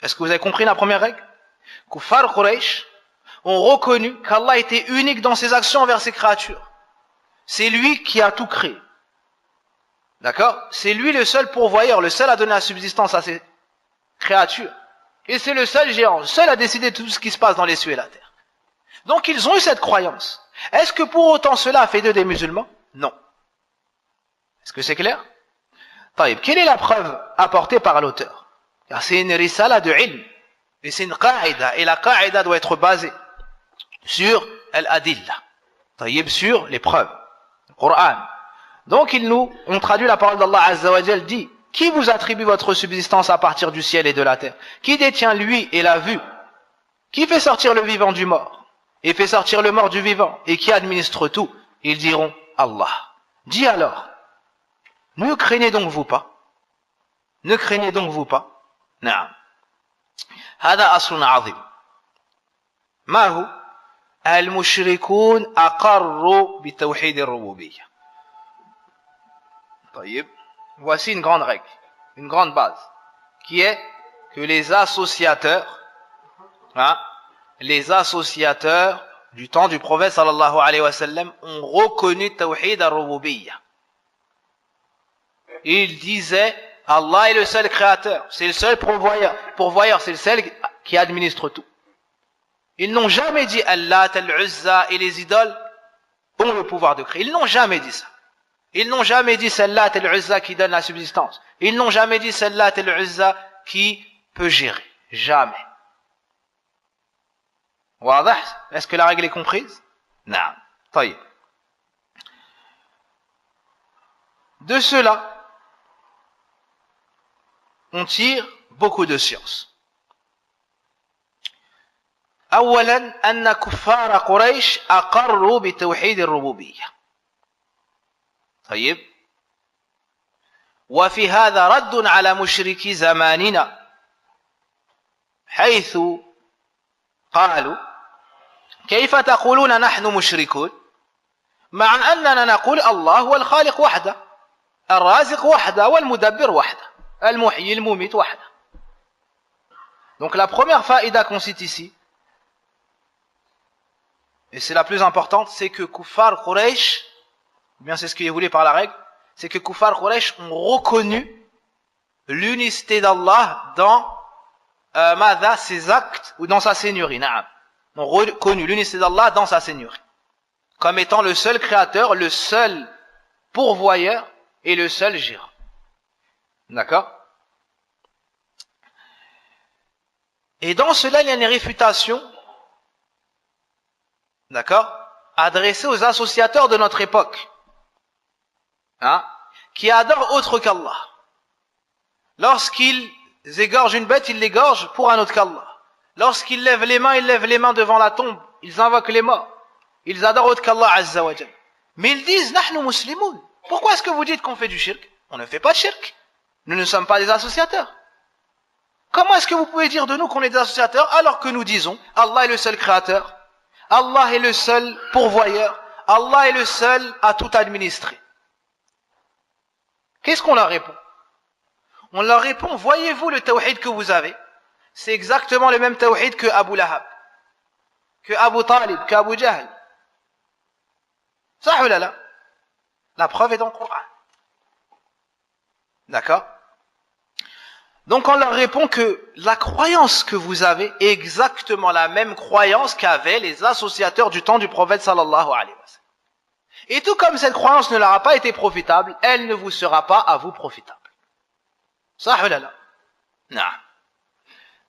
Est-ce que vous avez compris la première règle? Kuffar Quraysh ont reconnu qu'Allah était unique dans ses actions envers ses créatures. C'est lui qui a tout créé. D'accord? C'est lui le seul pourvoyeur, le seul à donner la subsistance à ses créatures. Et c'est le seul gérant, le seul à décider de tout ce qui se passe dans les cieux et la terre. Donc ils ont eu cette croyance. Est-ce que pour autant cela a fait d'eux des musulmans? Non. Est-ce que c'est clair? Taïb, quelle est la preuve apportée par l'auteur? Car c'est une risala de ilm. Et c'est une qa'ida. Et la qa'ida doit être basée sur al-adilla. Taïb, sur les preuves. Le Coran. Donc on traduit la parole d'Allah Azza wa Jal, dit, qui vous attribue votre subsistance à partir du ciel et de la terre? Qui détient lui et la vue? Qui fait sortir le vivant du mort? Et fait sortir le mort du vivant? Et qui administre tout? Ils diront Allah. Dis alors, ne craignez donc vous pas? Ne craignez donc vous pas? نعم هذا أصل عظيم ما هو المشركون أقروا بتوحيد الربوبية. طيب, voici une grande règle, une grande base qui est que les associateurs du temps du prophète sallallahu alayhi wa sallam ont reconnu tawhid al-rububiyya. Ils disaient Allah est le seul créateur, c'est le seul pourvoyeur, c'est le seul qui administre tout. Ils n'ont jamais dit Allah, Al-Uzza et les idoles ont le pouvoir de créer. Ils n'ont jamais dit ça. Ils n'ont jamais dit c'est Allah, Al-Uzza qui donne la subsistance. Ils n'ont jamais dit c'est Allah, Al-Uzza qui peut gérer. Jamais. Wadah? Est-ce que la règle est comprise? Non. Taïb. De cela, on tire beaucoup de sciences. أولا أن كفار قريش أقروا بتوحيد الربوبية. طيب. وفي هذا رد على مشركي زماننا حيث قالوا كيف تقولون نحن مشركون مع أننا نقول الله هو الخالق وحده الرازق وحده والمدبر وحده المحيي المميت وحده. Donc la première faïda qu'on cite ici, et c'est la plus importante, c'est que Kuffar Quraysh, ou bien c'est ce qui est voulu par la règle, c'est que Kuffar Quraysh ont reconnu l'unicité d'Allah dans ses actes ou dans sa seigneurie. Na'am. Ont reconnu l'unicité d'Allah dans sa seigneurie, comme étant le seul créateur, le seul pourvoyeur et le seul gérant. D'accord? Et dans cela, il y a une réfutation, d'accord, adressée aux associateurs de notre époque, hein, qui adorent autre qu'Allah. Lorsqu'ils égorgent une bête, ils l'égorgent pour un autre qu'Allah. Lorsqu'ils lèvent les mains, ils lèvent les mains devant la tombe, ils invoquent les morts. Ils adorent autre qu'Allah Azza wa Jal. Mais ils disent, Nahnu muslimoun. Pourquoi est-ce que vous dites qu'on fait du shirk? On ne fait pas de shirk. Nous ne sommes pas des associateurs. Comment est-ce que vous pouvez dire de nous qu'on est des associateurs alors que nous disons Allah est le seul créateur, Allah est le seul pourvoyeur, Allah est le seul à tout administrer? Qu'est-ce qu'on leur répond? On leur répond, voyez-vous le tawhid que vous avez? C'est exactement le même tawhid que Abu Lahab, que Abu Talib, que Abu Jahl. Ça ou là? La preuve est dans le Coran. D'accord? Donc on leur répond que la croyance que vous avez est exactement la même croyance qu'avaient les associateurs du temps du prophète sallallahu alayhi wa sallam. Et tout comme cette croyance ne leur a pas été profitable, elle ne vous sera pas à vous profitable. صح ولا لا؟ نعم.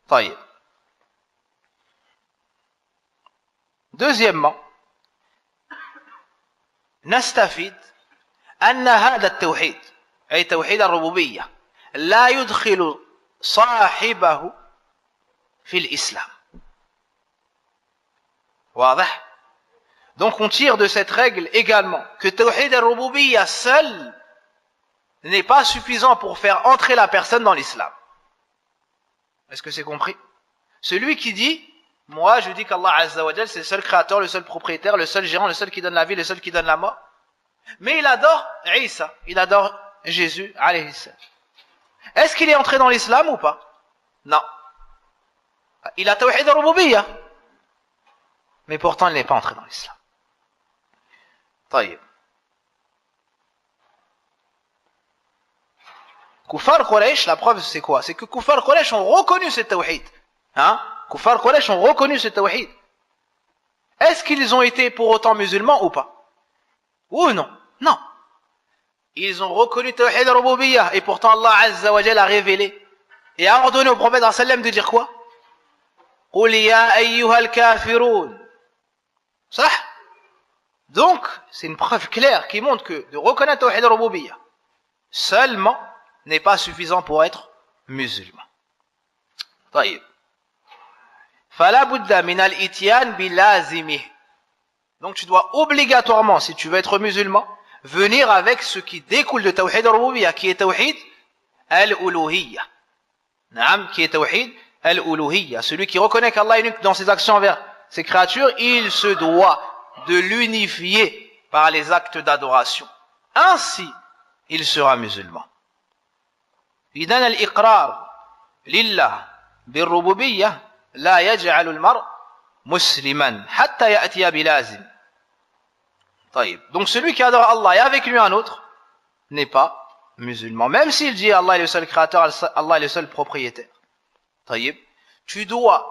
طيب. Deuxièmement, نستفيد أن هذا التوحيد أي توحيد الربوبية لا يدخل صاحبه في الإسلام. واضح؟ Donc on tire de cette règle également que توحيد الربوبية seul n'est pas suffisant pour faire entrer la personne dans l'islam. Est-ce que c'est compris? Celui qui dit, moi je dis qu'Allah Azza wa Jal c'est le seul créateur, le seul propriétaire, le seul gérant, le seul qui donne la vie, le seul qui donne la mort. Mais il adore Isa, il adore Jésus, alayhi salam. Est-ce qu'il est entré dans l'islam ou pas? Non. Il a tawhid al-rububiyya. Mais pourtant il n'est pas entré dans l'islam. طيب. Kuffar Quraysh, la preuve c'est quoi? C'est que Kuffar Quraysh ont reconnu ce tawhid. Hein? Kuffar Quraysh ont reconnu ce tawhid. Est-ce qu'ils ont été pour autant musulmans ou pas? Ou non? Non. Ils ont reconnu tawhid al-rububiyya et pourtant Allah Azza wa Jalla a révélé et a ordonné au prophète sallam de dire quoi? Qul ya ayyuhal kafirun. Ça? Donc, c'est une preuve claire qui montre que de reconnaître tawhid al-rububiyya seulement n'est pas suffisant pour être musulman. طيب. فلا بد من الاتيان بلازمه. Donc tu dois obligatoirement, si tu veux être musulman, venir avec ce qui découle de tawhid al-rububiyya, qui est tawhid al-uluhiyya. Naam, qui est tawhid al-uluhiyya. Celui qui reconnaît qu'Allah est unique dans ses actions envers ses créatures, il se doit de l'unifier par les actes d'adoration. Ainsi, il sera musulman. إذن الإقرار لله بالربوبية لا يجعل المرء مسلما حتى يأتي بلازم. طيب. Donc celui qui adore Allah et avec lui un autre n'est pas musulman. Même s'il dit Allah est le seul créateur, Allah est le seul propriétaire. طيب. Tu dois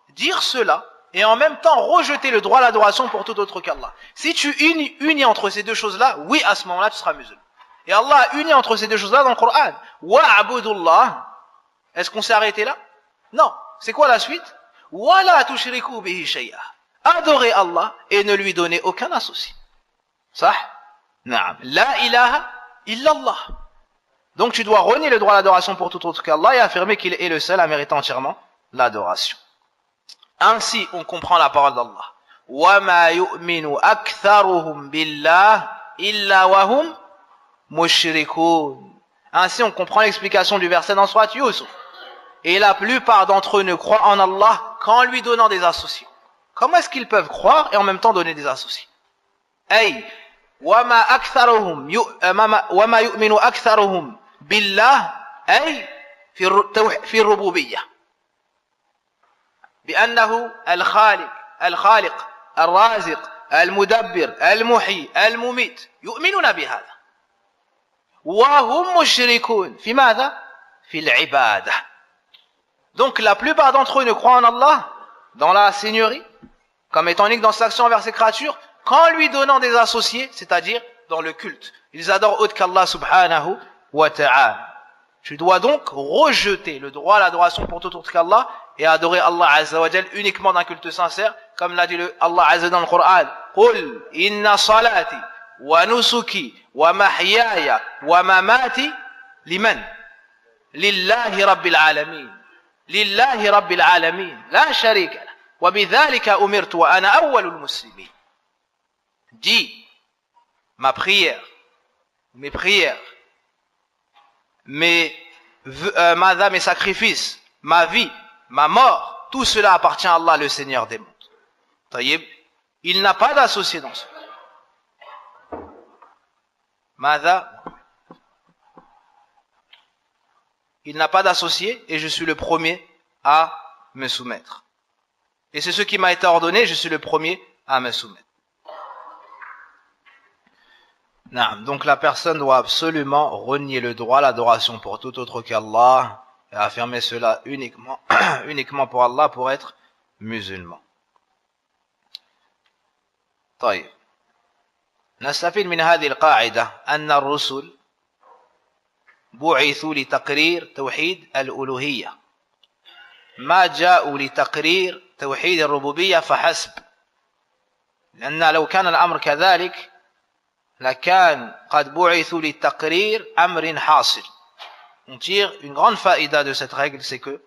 dire cela et en même temps rejeter le droit à l'adoration pour tout autre qu'Allah. Si tu unis entre ces deux choses-là, oui, à ce moment-là, tu seras musulman. Et Allah a uni entre ces deux choses-là dans le Coran. Wa'budullah. Est-ce qu'on s'est arrêté là? Non. C'est quoi la suite? Wa la tushriku bihi shay'a. Adorez Allah et ne lui donnez aucun associé. Sah? Naam. La ilaha illallah. Donc tu dois renier le droit à l'adoration pour tout autre qu'Allah et affirmer qu'il est le seul à mériter entièrement l'adoration. Ainsi, on comprend la parole d'Allah. Wa ma yu'minu aktharuhum billah illa wa hum mushrikoun. Ainsi, on comprend l'explication du verset dans Surat Yusuf. Et la plupart d'entre eux ne croient en Allah qu'en lui donnant des associés. Comment est-ce qu'ils peuvent croire et en même temps donner des associés? Ay, wama yu'minu aktharuhum billah ay fi rububiyyah. بأنه الخالق الرازق المدبر المحيي المميت يؤمنون بهذا وهم مشركون في ماذا؟ في العبادة. Donc la plupart d'entre eux ne croient en Allah, dans la seigneurie, comme étant unique dans ses actions envers ses créatures, qu'en lui donnant des associés, c'est-à-dire dans le culte. Ils adorent autre qu'Allah subhanahu wa ta'ala. Tu dois donc rejeter le droit à l'adoration pour tout autre qu'Allah et adorer Allah azza wa jal uniquement d'un culte sincère, comme l'a dit Allah azza dans le Coran. Qul inna salati wa nusuki wa mahyaya wa mamati liman lillahi rabbil alamin. Lillahi rabbil alamin. La sharika lah. Wa bidhalika umirtu wa ana awwalul muslimin. Dis, ma prière, mes prières, mes sacrifices, ma vie, ma mort, tout cela appartient à Allah, le Seigneur des mondes. Taïb, il n'a pas d'associé dans cela. Il n'a pas d'associé et je suis le premier à me soumettre. Et c'est ce qui m'a été ordonné, je suis le premier à me soumettre. Donc la personne doit absolument renier le droit à l'adoration pour tout autre qu'Allah et affirmer cela uniquement pour Allah pour être musulman. طيب نستفيد من هذه القاعدة أن الرسل بعثوا لتقرير توحيد الألوهية ما جاءوا لتقرير توحيد الربوبية فحسب لأن لو كان الأمر كذلك لكان قد بعثوا لتقرير أمر حاصل. On tire une grande faïda de cette règle, c'est que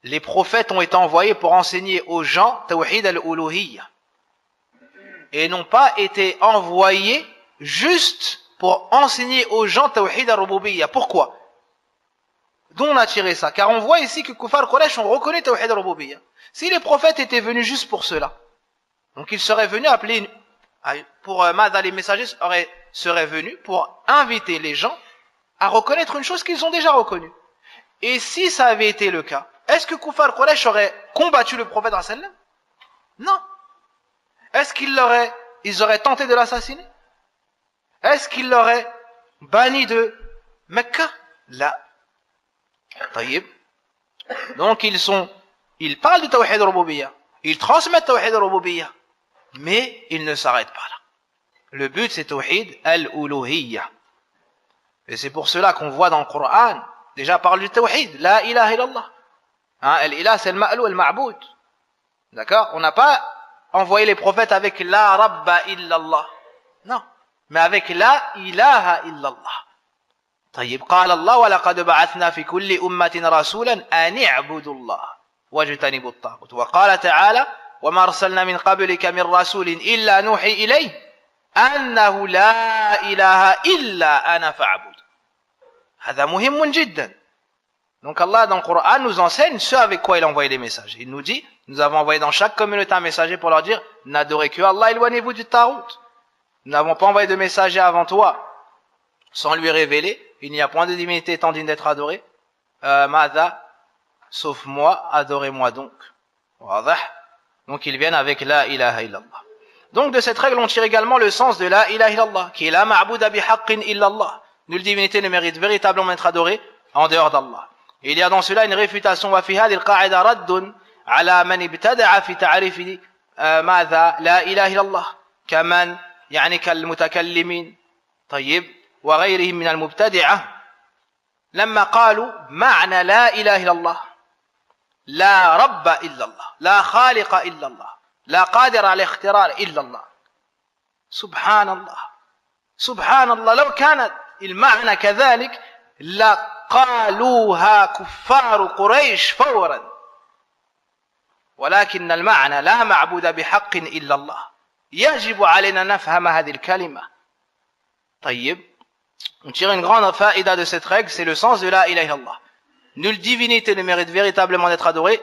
les prophètes ont été envoyés pour enseigner aux gens Tawhid al-Uluhiyya et n'ont pas été envoyés juste pour enseigner aux gens Tawhid al-Rububiyya. Pourquoi? D'où on a tiré ça? Car on voit ici que Kufar Quraysh ont reconnu Tawhid al-Rububiyya. Si les prophètes étaient venus juste pour cela, donc ils seraient venus appeler les messagers seraient venus pour inviter les gens à reconnaître une chose qu'ils ont déjà reconnue. Et si ça avait été le cas, est-ce que Kufar Quraysh aurait combattu le prophète sallam? Non. Est-ce qu'ils auraient tenté de l'assassiner? Est-ce qu'ils l'auraient banni de Mecca? Là. Taïb. Donc ils parlent de Tawhid al-Rububiyya. Ils transmettent Tawhid al-Rububiyya. Mais ils ne s'arrêtent pas là. Le but c'est Tawhid al-Uluhiyya. Et c'est pour cela qu'on voit dans le Coran, déjà parle du Tawhid, la ilaha illallah. Al-ilah c'est le ma'lou, le ma'boud. D'accord? On n'a pas envoyé les prophètes avec la rabba illallah. Non. Mais avec la ilaha illallah. طيب قال الله ولقد بعثنا في كل أمة رسولا أن اعبدوا الله واجتنبوا الطاغوت وقال تعالى وما أرسلنا من قبلك من رسول إلا نوحي إليه أنه لا إله إلا أنا فاعبد. هذا مهم جدا. Donc Allah dans le Coran nous enseigne ce avec quoi il a envoyé les messages. Il nous dit, nous avons envoyé dans chaque communauté un messager pour leur dire n'adorez que Allah, éloignez-vous du Tarout. Nous n'avons pas envoyé de messager avant toi sans lui révéler, il n'y a point de divinité étant digne d'être adorée. Mada, sauf moi, adorez-moi donc. Donc ils viennent avec la ilaha illallah. Donc de cette règle on tire également le sens de la ilaha illallah, qui est la ma'bouda bihaqqin illallah. Nulle divinité ne mérite véritablement d'être adorée en dehors d'Allah. Et il y a dans cela une réfutation wa fi hadhihi al-qa'ida raddun ala man ibtada'a fi ta'rif madha la ilaha illallah kaman يعني كالمتكلمين طيب وغيرهم من المبتدعة لما قالوا معنى لا إله إلا الله لا رب إلا الله لا خالق إلا الله لا قادر على الاختراع إلا الله. سبحان الله سبحان الله لو كانت المعنى كذلك لقالوها كفار قريش فورا ولكن المعنى لا معبود بحق إلا الله. يجب علينا نفهم هذه الكلمة. طيب on tire une grande faïda de cette règle, c'est le sens de la ilaha illallah. Nulle divinité ne mérite véritablement d'être adorée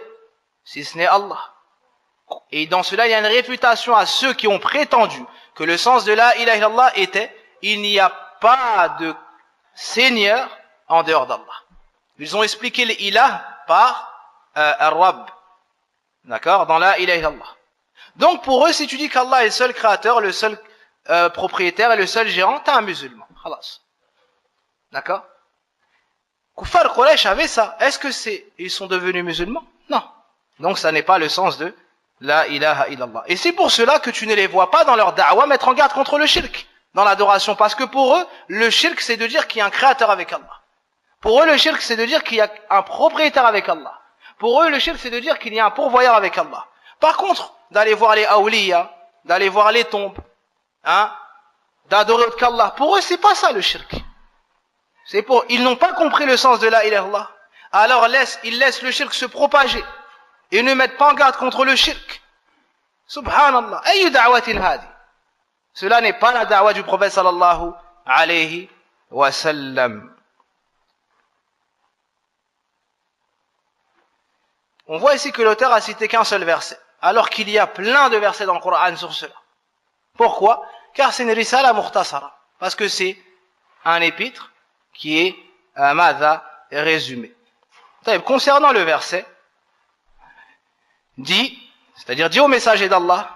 si ce n'est Allah. Et dans cela il y a une réfutation à ceux qui ont prétendu que le sens de la ilaha illallah était il n'y a pas de Seigneur en dehors d'Allah. Ils ont expliqué l'ilah par Ar-Rabb. D'accord? Dans la ilaha illallah. Donc pour eux, si tu dis qu'Allah est le seul créateur, le seul propriétaire et le seul gérant, t'es un musulman. Khalas. D'accord? Kuffar Quraysh avait ça. Est-ce que ils sont devenus musulmans? Non. Donc ça n'est pas le sens de la ilaha illallah. Et c'est pour cela que tu ne les vois pas dans leur da'wah mettre en garde contre le shirk, dans l'adoration. Parce que pour eux, le shirk c'est de dire qu'il y a un créateur avec Allah. Pour eux, le shirk c'est de dire qu'il y a un propriétaire avec Allah. Pour eux, le shirk c'est de dire qu'il y a un pourvoyeur avec Allah. Par contre, d'aller voir les awliya, d'aller voir les tombes, d'adorer autre qu'Allah, pour eux c'est pas ça le shirk. Ils n'ont pas compris le sens de la ilaha illallah. Alors ils laissent le shirk se propager et ne mettent pas en garde contre le shirk. Subhanallah. Ayu da'watin hadi. Cela n'est pas la da'wa du prophète sallallahu alayhi wa sallam. On voit ici que l'auteur a cité qu'un seul verset, alors qu'il y a plein de versets dans le Coran sur cela. Pourquoi? Car c'est une risala mukhtasara, parce que c'est un épître qui est résumé. Concernant le verset, dit au messager d'Allah,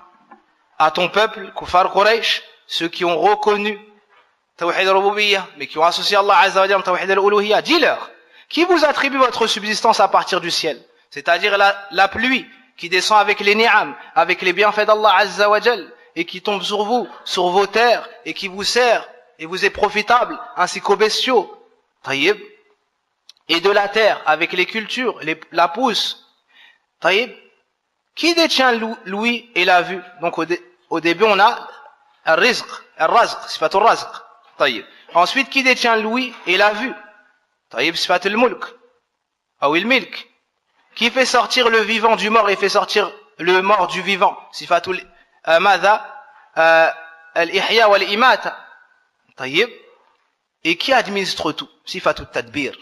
à ton peuple, Kuffar Quraysh, ceux qui ont reconnu Tawhid al-Rububiyyah, mais qui ont associé Allah Azza wa Jalla Tawhid al-Uluhiyyah, dis-leur, qui vous attribue votre subsistance à partir du ciel, c'est-à-dire la pluie qui descend avec les ni'am, avec les bienfaits d'Allah Azza wa Jalla, et qui tombe sur vous, sur vos terres, et qui vous sert, et vous est profitable, ainsi qu'aux bestiaux, taïb, et de la terre, avec les cultures, la pousse, taïb, qui détient l'ouïe et la vue? Donc au début on a al-rizq, sifatul razq, taïb. Ensuite, qui détient l'ouïe et la vue? Taïb, sifatul mulk, ou il-milk. Qui fait sortir le vivant du mort et fait sortir le mort du vivant? Sifatul al-ihya wal-imata. Taïb. Et qui administre tout? Sifatul tadbir.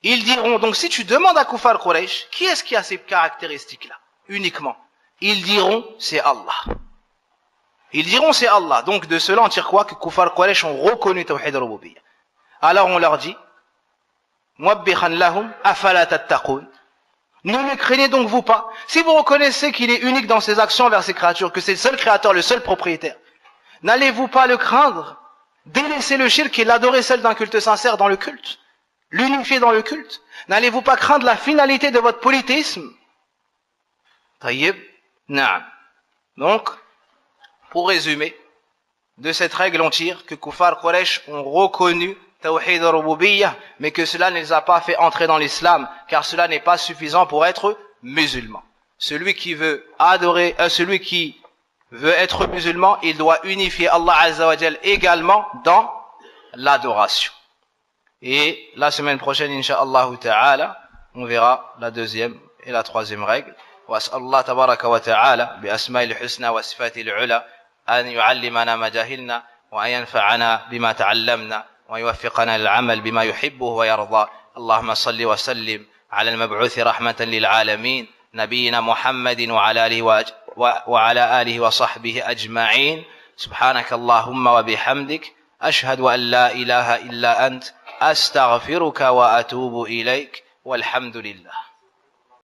Ils diront, donc si tu demandes à Kuffar Quraysh, qui est-ce qui a ces caractéristiques-là? Uniquement. Ils diront, c'est Allah. Ils diront, c'est Allah. Donc de cela, on tire quoi? Que Kuffar Quraysh ont reconnu Tawhid al-Rububiyyah. Alors on leur dit, Muwabbikhan lahum afala tattaqun. Ne le craignez donc vous pas. Si vous reconnaissez qu'il est unique dans ses actions envers ses créatures, que c'est le seul créateur, le seul propriétaire, n'allez-vous pas le craindre? Délaissez le shirk et l'adorer seul d'un culte sincère dans le culte. L'unifier dans le culte. N'allez-vous pas craindre la finalité de votre polythéisme? Taïb, na'am. Donc, pour résumer, de cette règle on tire que Kuffar Quraysh ont reconnu Tawhid al-Rububiyyah, mais que cela ne les a pas fait entrer dans l'islam, car cela n'est pas suffisant pour être musulman. Celui qui veut être musulman, il doit unifier Allah Azza wa Jal également dans l'adoration. Et la semaine prochaine, Inch'Allah ta'ala, on verra la deuxième et la troisième règle. وأسأل الله تبارك وتعالى بأسماء الحسنى وصفاته العلى أن يعلمنا ما جهلنا وأن ينفعنا بما تعلمنا ويوفقنا للعمل بما يحبه ويرضى. اللهم صل وسلم على المبعوث رحمة للعالمين نبينا محمد وعلى آله وصحبه أجمعين. سبحانك اللهم وبحمدك أشهد أن لا إله إلا أنت أستغفرك وأتوب إليك والحمد لله.